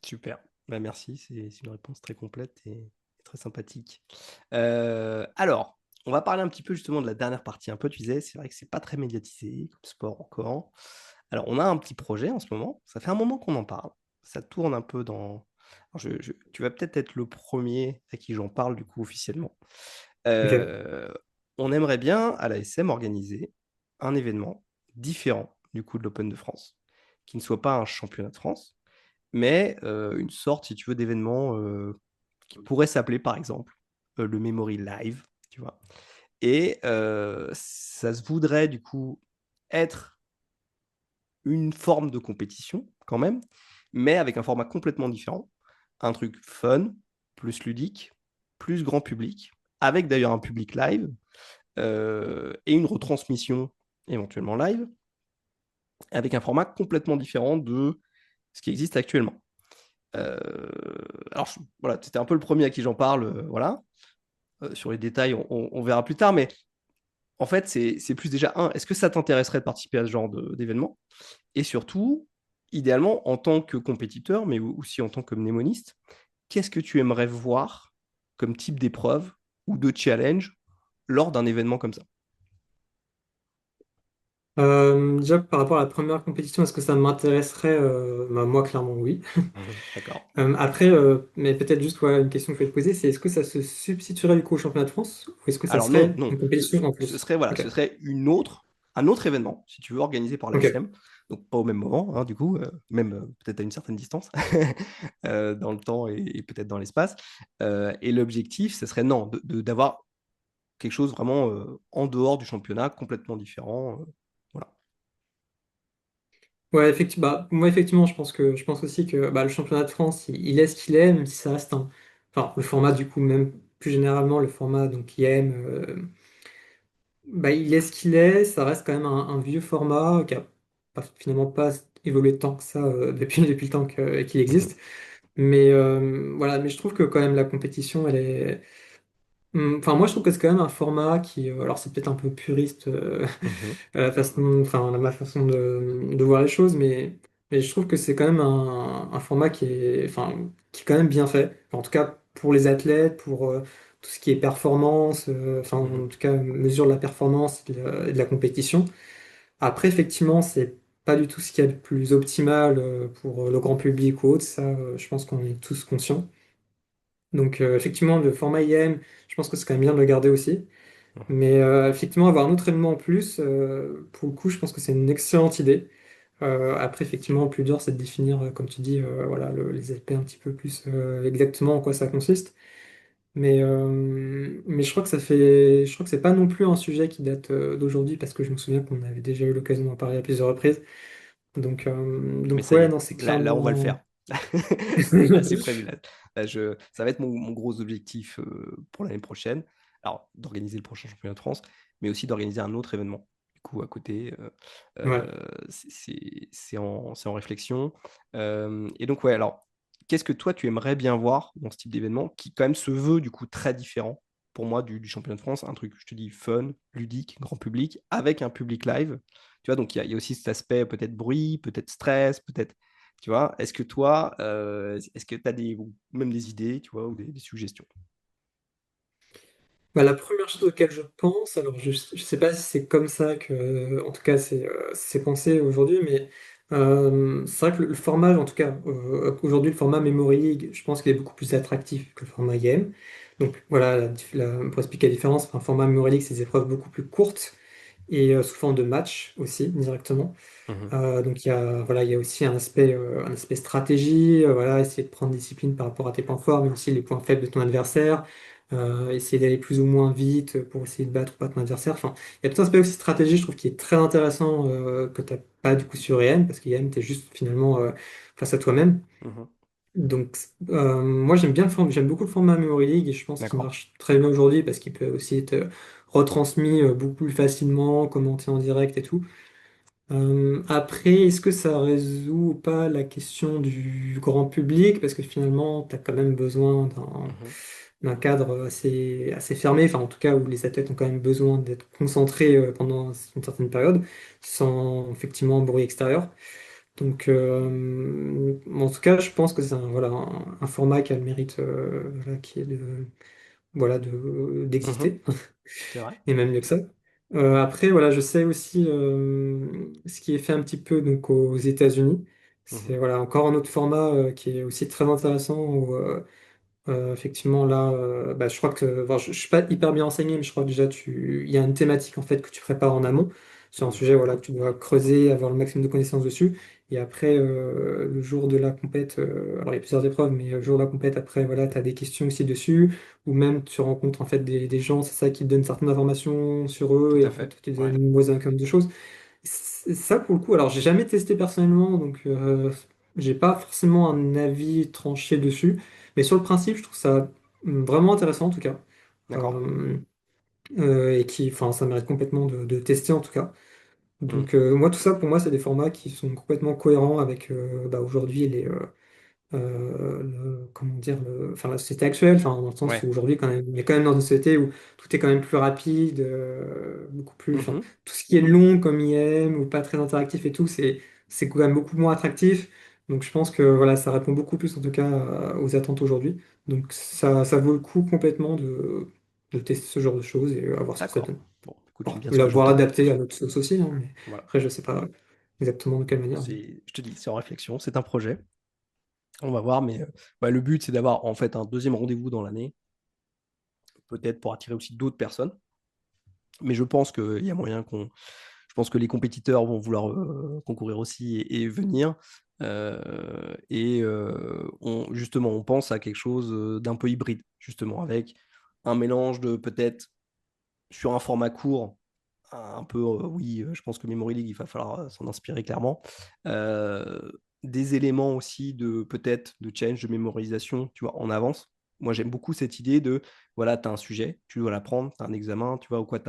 Super. Bah, merci, c'est une réponse très complète et très sympathique. Alors, on va parler un petit peu justement de la dernière partie un peu. Tu disais, c'est vrai que c'est pas très médiatisé comme sport encore. Alors, on a un petit projet en ce moment. Ça fait un moment qu'on en parle. Ça tourne un peu dans. Alors, tu vas peut-être être le premier à qui j'en parle du coup officiellement. Ok. Euh, on aimerait bien à la SM organiser un événement différent du coup de l'Open de France, qui ne soit pas un championnat de France, mais une sorte, si tu veux, d'événement qui pourrait s'appeler, par exemple, le Memory Live, tu vois. Et ça se voudrait, du coup, être une forme de compétition, quand même, mais avec un format complètement différent. Un truc fun, plus ludique, plus grand public, avec d'ailleurs un public live, et une retransmission éventuellement live, avec un format complètement différent de ce qui existe actuellement. Euh, alors, voilà, c'était un peu le premier à qui j'en parle. Voilà. Sur les détails, on verra plus tard. Mais en fait, c'est plus déjà un. Est-ce que ça t'intéresserait de participer à ce genre d'événement? Et surtout, idéalement, en tant que compétiteur, mais aussi en tant que mnémoniste, qu'est-ce que tu aimerais voir comme type d'épreuve ou de challenge lors d'un événement comme ça? Déjà, par rapport à la première compétition, est-ce que ça m'intéresserait? Bah, moi, clairement, oui. D'accord. Après, mais peut-être juste ouais, une question que je vais te poser, c'est est-ce que ça se substituerait du coup au championnat de France ou est-ce que ça Alors non, serait non. une compétition en Ce plus? serait, voilà, Ok, ce serait un autre événement, si tu veux, organisé par ok. l'ASM. Donc pas au même moment, hein, du coup, même peut-être à une certaine distance, dans le temps et peut-être dans l'espace. Et l'objectif, ce serait non, d'avoir quelque chose vraiment en dehors du championnat, complètement différent. Voilà. Ouais, effectivement, bah, moi effectivement, je pense aussi que bah, le championnat de France, il est ce qu'il est, même si ça reste un, enfin le format du coup même plus généralement le format donc IM, bah, il est ce qu'il est, ça reste quand même un vieux format qui a finalement pas évolué tant que ça depuis le temps qu'il Mhm. existe. Mais voilà, mais je trouve que quand même la compétition, Enfin, moi, je trouve que c'est quand même un format qui, alors c'est peut-être un peu puriste Mhm. à la façon, enfin, à ma façon de voir les choses, mais je trouve que c'est quand même un format qui est, enfin, qui est quand même bien fait. En tout cas, pour les athlètes, pour tout ce qui est performance, enfin, en Mhm. tout cas, mesure de la performance et de la compétition. Après, effectivement, c'est pas du tout ce qu'il y a de plus optimal pour le grand public ou autre. Ça, je pense qu'on est tous conscients. Donc, effectivement, le format IM, je pense que c'est quand même bien de le garder aussi. Mhm. Mais effectivement, avoir un autre élément en plus, pour le coup, je pense que c'est une excellente idée. Après, effectivement, le plus dur, c'est de définir, comme tu dis, voilà, les aspects un petit peu plus exactement en quoi ça consiste. Mais je crois que je crois que c'est pas non plus un sujet qui date d'aujourd'hui parce que je me souviens qu'on avait déjà eu l'occasion d'en parler à plusieurs reprises. Mais Donc ça y ouais, est, non, c'est là, on va le clairement. faire. C'est prévu là. Ça va être mon gros objectif pour l'année prochaine. Alors, d'organiser le prochain championnat de France, mais aussi d'organiser un autre événement. Du coup, à côté, Ouais. c'est en réflexion. Et donc, ouais, alors, qu'est-ce que toi, tu aimerais bien voir dans ce type d'événement qui, quand même, se veut du coup très différent pour moi du championnat de France? Un truc, je te dis, fun, ludique, grand public, avec un public live. Tu vois, donc il y a aussi cet aspect peut-être bruit, peut-être stress, peut-être, tu vois, est-ce que toi, est-ce que tu as ou même des idées, tu vois, ou des suggestions? Bah, la première chose auquel je pense, alors je sais pas si c'est comme ça que, en tout cas, c'est pensé aujourd'hui, mais c'est vrai que le format, en tout cas, aujourd'hui, le format Memory League, je pense qu'il est beaucoup plus attractif que le format IM. Donc voilà, pour expliquer la différence, un format Memory League, c'est des épreuves beaucoup plus courtes et sous forme de match aussi, directement. Mhm, Donc voilà, il y a aussi un aspect stratégie, voilà, essayer de prendre discipline par rapport à tes points forts, mais aussi les points faibles de ton adversaire, essayer d'aller plus ou moins vite pour essayer de battre ou pas ton adversaire. Enfin, il y a tout un aspect aussi stratégie, je trouve, qui est très intéressant que tu n'as pas du coup sur EM, parce qu'EM, tu es juste finalement face à toi-même. mhm. Donc moi j'aime beaucoup le format Memory League et je pense qu'il D'accord. marche très bien aujourd'hui parce qu'il peut aussi être retransmis beaucoup plus facilement, commenté en direct et tout. Après, est-ce que ça résout ou pas la question du grand public? Parce que finalement, tu as quand même besoin Mhm, d'un cadre assez fermé, enfin en tout cas où les athlètes ont quand même besoin d'être concentrés pendant une certaine période, sans effectivement bruit extérieur. Donc en tout cas, je pense que c'est voilà, un format qui a le mérite voilà, qui est mhm. d'exister. C'est vrai. Et même mieux que ça. Après, voilà, je sais aussi ce qui est fait un petit peu donc, aux États-Unis. C'est Mhm, voilà, encore un autre format qui est aussi très intéressant où effectivement là, bah, je crois que bon, je suis pas hyper bien enseigné, mais je crois que déjà il y a une thématique en fait que tu prépares en amont sur un mhm. sujet voilà, que tu dois creuser, avoir le maximum de connaissances dessus. Et après, le jour de la compète, alors il y a plusieurs épreuves, mais le jour de la compète, après, voilà, tu as des questions aussi dessus, ou même tu rencontres en fait des gens, c'est ça qui te donne certaines informations sur eux, Tout et à en fait, fait. tu te Ouais. donnes une mauvaise de choses. Ça, pour le coup, alors j'ai jamais testé personnellement, donc j'ai pas forcément un avis tranché dessus, mais sur le principe, je trouve ça vraiment intéressant en tout cas. D'accord. Euh, et qui, enfin, ça mérite complètement de tester en tout cas. Mhm, Donc moi, tout ça, pour moi, c'est des formats qui sont complètement cohérents avec bah, aujourd'hui comment dire, enfin, la société actuelle, enfin, dans le sens où ouais. aujourd'hui, quand même, on est quand même dans une société où tout est quand même plus rapide, beaucoup plus, enfin, Mhm, tout ce qui est long comme IM ou pas très interactif et tout, c'est quand même beaucoup moins attractif. Donc je pense que voilà, ça répond beaucoup plus en tout cas aux attentes aujourd'hui. Donc ça vaut le coup complètement de tester ce genre de choses et voir ce que ça d'accord. donne. Bon, écoute, Bon, j'aime bien ce que je l'avoir peut-être. adapté à notre sauce aussi, hein, mais Voilà. après je sais pas exactement de quelle manière. Je te dis, c'est en réflexion, c'est un projet. On va voir, mais ouais, le but, c'est d'avoir en fait un deuxième rendez-vous dans l'année, peut-être pour attirer aussi d'autres personnes. Mais je pense qu'il y a moyen qu'on. Je pense que les compétiteurs vont vouloir concourir aussi et venir. Justement, on pense à quelque chose d'un peu hybride, justement, avec un mélange de peut-être sur un format court, un peu, oui, je pense que Memory League, il va falloir s'en inspirer clairement. Euh, des éléments aussi de peut-être de challenge, de mémorisation, tu vois, en avance. Moi, j'aime beaucoup cette idée de, voilà, tu as un sujet, tu dois l'apprendre, tu as un examen, tu vois, ou quoi,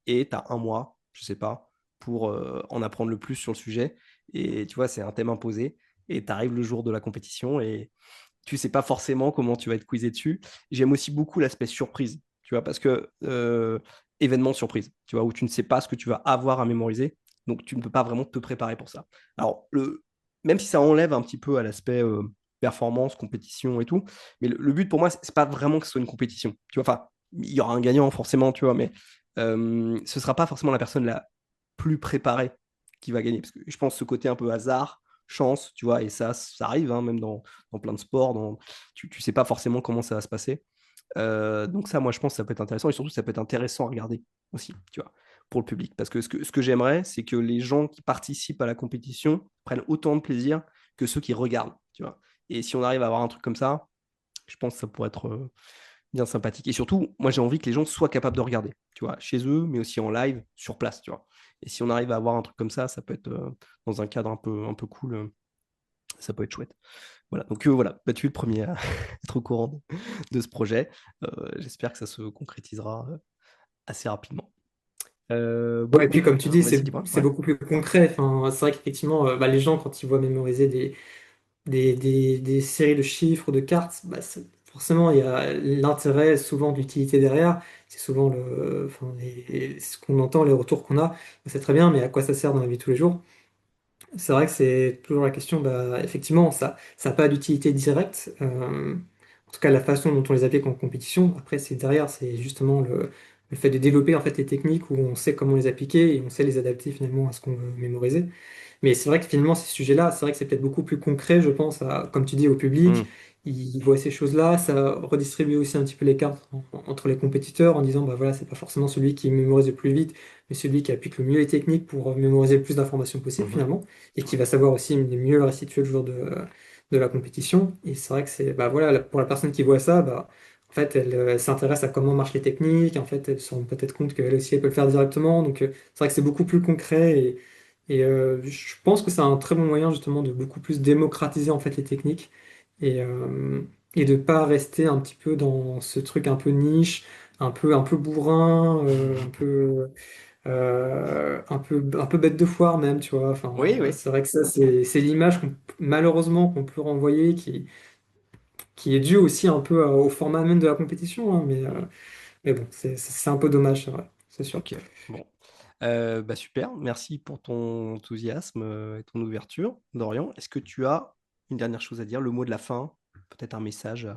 et tu as un mois, je sais pas, pour en apprendre le plus sur le sujet. Et tu vois, c'est un thème imposé. Et tu arrives le jour de la compétition et tu sais pas forcément comment tu vas être quizé dessus. J'aime aussi beaucoup l'aspect surprise. tu vois, parce que événement surprise, tu vois, où tu ne sais pas ce que tu vas avoir à mémoriser, donc tu ne peux pas vraiment te préparer pour ça. Alors, même si ça enlève un petit peu à l'aspect performance, compétition et tout, mais le but pour moi, c'est pas vraiment que ce soit une compétition, tu vois, enfin, il y aura un gagnant forcément, tu vois, mais ce sera pas forcément la personne la plus préparée qui va gagner, parce que je pense ce côté un peu hasard, chance, tu vois, et ça arrive, hein, même dans plein de sports, tu sais pas forcément comment ça va se passer. Donc ça, moi, je pense que ça peut être intéressant et surtout, ça peut être intéressant à regarder aussi, tu vois, pour le public. Parce que ce que j'aimerais, c'est que les gens qui participent à la compétition prennent autant de plaisir que ceux qui regardent, tu vois. Et si on arrive à avoir un truc comme ça, je pense que ça pourrait être bien sympathique. Et surtout, moi, j'ai envie que les gens soient capables de regarder, tu vois, chez eux, mais aussi en live, sur place, tu vois. Et si on arrive à avoir un truc comme ça peut être dans un cadre un peu cool, ça peut être chouette. Voilà, donc voilà, bah, tu es le premier à être au courant de ce projet. J'espère que ça se concrétisera assez rapidement. Ouais, Bon, et puis comme tu dis, vas-y, dis-moi. c'est Ouais. beaucoup plus concret. Enfin, c'est vrai qu'effectivement, bah, les gens, quand ils voient mémoriser des séries de chiffres ou de cartes, bah, forcément, il y a l'intérêt, souvent de l'utilité derrière. C'est souvent enfin, ce qu'on entend, les retours qu'on a. C'est très bien, mais à quoi ça sert dans la vie de tous les jours? C'est vrai que c'est toujours la question, bah, effectivement, ça n'a pas d'utilité directe. En tout cas, la façon dont on les applique en compétition, après, c'est derrière, c'est justement le fait de développer en fait les techniques où on sait comment les appliquer et on sait les adapter finalement à ce qu'on veut mémoriser. Mais c'est vrai que finalement, ces sujets-là, c'est vrai que c'est peut-être beaucoup plus concret, je pense, comme tu dis, au public. Hmm. Ils voient ces choses-là, ça redistribue aussi un petit peu les cartes entre les compétiteurs en disant, bah voilà, c'est pas forcément celui qui mémorise le plus vite, mais celui qui applique le mieux les techniques pour mémoriser le plus d'informations possible Mhm. finalement, et qui Ouais. va savoir aussi mieux le restituer le jour de la compétition. Et c'est vrai que c'est, bah voilà, pour la personne qui voit ça, bah, en fait, elle s'intéresse à comment marchent les techniques, en fait, elle se rend peut-être compte qu'elle aussi, elle peut le faire directement. Donc, c'est vrai que c'est beaucoup plus concret et je pense que c'est un très bon moyen justement de beaucoup plus démocratiser en fait les techniques et, euh, et de pas rester un petit peu dans ce truc un peu niche, un peu bourrin, un peu bête de foire même, tu vois. Enfin, Oui, oui. c'est vrai que ça, c'est l'image malheureusement qu'on peut renvoyer qui est due aussi un peu au format même de la compétition, hein, Hmm. mais bon, c'est un peu dommage, c'est vrai, c'est sûr. Ok, bon. Bah super, merci pour ton enthousiasme et ton ouverture, Dorian. Est-ce que tu as une dernière chose à dire, le mot de la fin, peut-être un message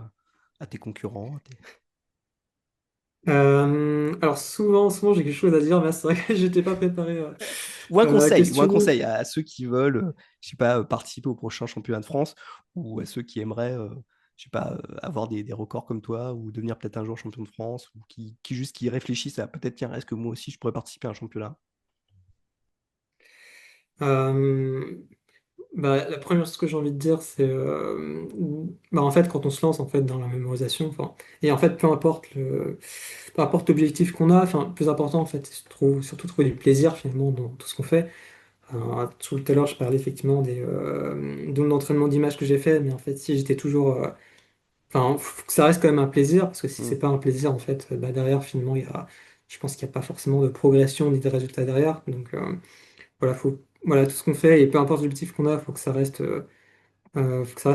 à tes concurrents, Alors souvent j'ai quelque chose à dire, mais c'est vrai que j'étais pas préparé à la ou un question. conseil à ceux qui veulent, je sais pas, participer au prochain championnat de France, ou à ceux qui aimeraient, je sais pas, avoir des records comme toi, ou devenir peut-être un jour champion de France, ou qui juste qui réfléchissent à peut-être, tiens, est-ce que moi aussi je pourrais participer à un championnat? Euh, Bah, la première chose que j'ai envie de dire, c'est bah, en fait quand on se lance en fait dans la mémorisation, enfin, et en fait peu importe l'objectif qu'on a, enfin, le plus important en fait, c'est surtout trouver du plaisir finalement dans tout ce qu'on fait. Tout à l'heure, je parlais effectivement de mon entraînement d'image que j'ai fait, mais en fait, si j'étais toujours, enfin, faut que ça reste quand même un plaisir, parce que si Hmm. c'est pas un plaisir, en fait, bah, derrière, finalement, je pense qu'il n'y a pas forcément de progression ni de résultat derrière. Donc, voilà, voilà, tout ce qu'on fait, et peu importe l'objectif qu'on a, faut que ça reste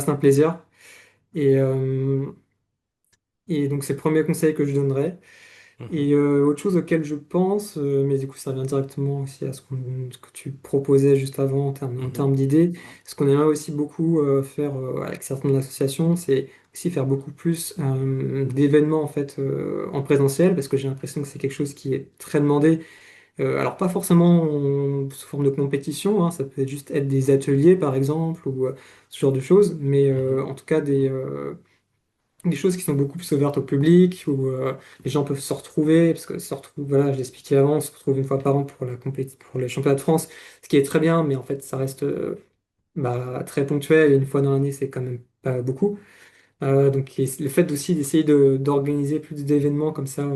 un plaisir. Et, euh, et donc, c'est le premier conseil que je donnerais. Mhm. Et autre chose auquel je pense, mais du coup ça vient directement aussi à ce que tu proposais juste avant en Mhm. termes d'idées, ce qu'on aimerait aussi beaucoup faire avec certaines associations, c'est aussi faire beaucoup plus d'événements en fait en présentiel, parce que j'ai l'impression que c'est quelque chose qui est très demandé. Alors pas forcément sous forme de compétition, hein, ça peut juste être des ateliers par exemple, ou ce genre de choses, mais Mhm. en tout cas des choses qui sont beaucoup plus ouvertes au public, où les gens peuvent se retrouver, parce que se retrouver, voilà, je l'expliquais avant, on se retrouve une fois par an pour pour les championnats de France, ce qui est très bien, mais en fait, ça reste bah, très ponctuel, et une fois dans l'année, c'est quand même pas beaucoup. Donc, et le fait aussi d'essayer d'organiser plus d'événements comme ça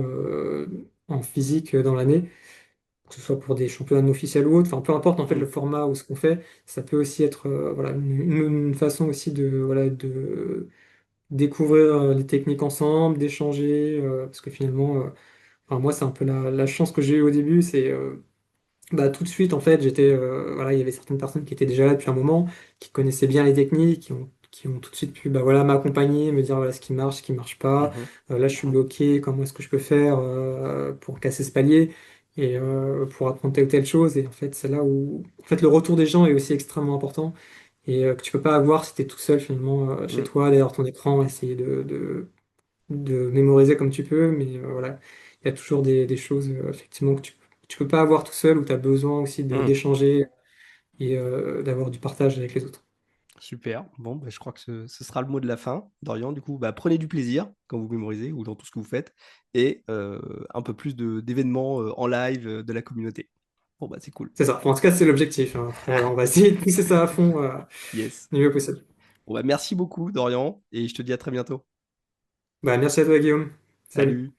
en physique dans l'année, que ce soit pour des championnats officiels ou autres, enfin, peu importe en fait le Mhm. format ou ce qu'on fait, ça peut aussi être voilà, une façon aussi voilà, de découvrir les techniques ensemble, d'échanger, parce que finalement, enfin, moi, c'est un peu la chance que j'ai eue au début, c'est bah, tout de suite, en fait, voilà, il y avait certaines personnes qui étaient déjà là depuis un moment, qui connaissaient bien les techniques, qui ont tout de suite pu bah, voilà, m'accompagner, me dire voilà, ce qui marche pas. Mhm. Là, je suis bloqué, comment est-ce que je peux faire pour casser ce palier et pour apprendre telle ou telle chose. Et en fait, c'est là où en fait, le retour des gens est aussi extrêmement important et que tu peux pas avoir si tu es tout seul finalement chez Mm. toi, derrière ton écran, essayer de mémoriser comme tu peux. Mais voilà, il y a toujours des choses effectivement que tu peux pas avoir tout seul, où tu as besoin aussi Mm. d'échanger et d'avoir du partage avec les autres. Super. Bon, bah, je crois que ce sera le mot de la fin. Dorian, du coup, bah, prenez du plaisir quand vous mémorisez ou dans tout ce que vous faites et un peu plus d'événements en live de la communauté. Bon, bah, c'est cool. C'est ça. En tout cas, c'est l'objectif, hein. Après, voilà, on va essayer de pousser ça à fond Yes. du mieux possible. Bon, bah, merci beaucoup, Dorian, et je te dis à très bientôt. Bah, merci à toi, Guillaume. Salut. Salut.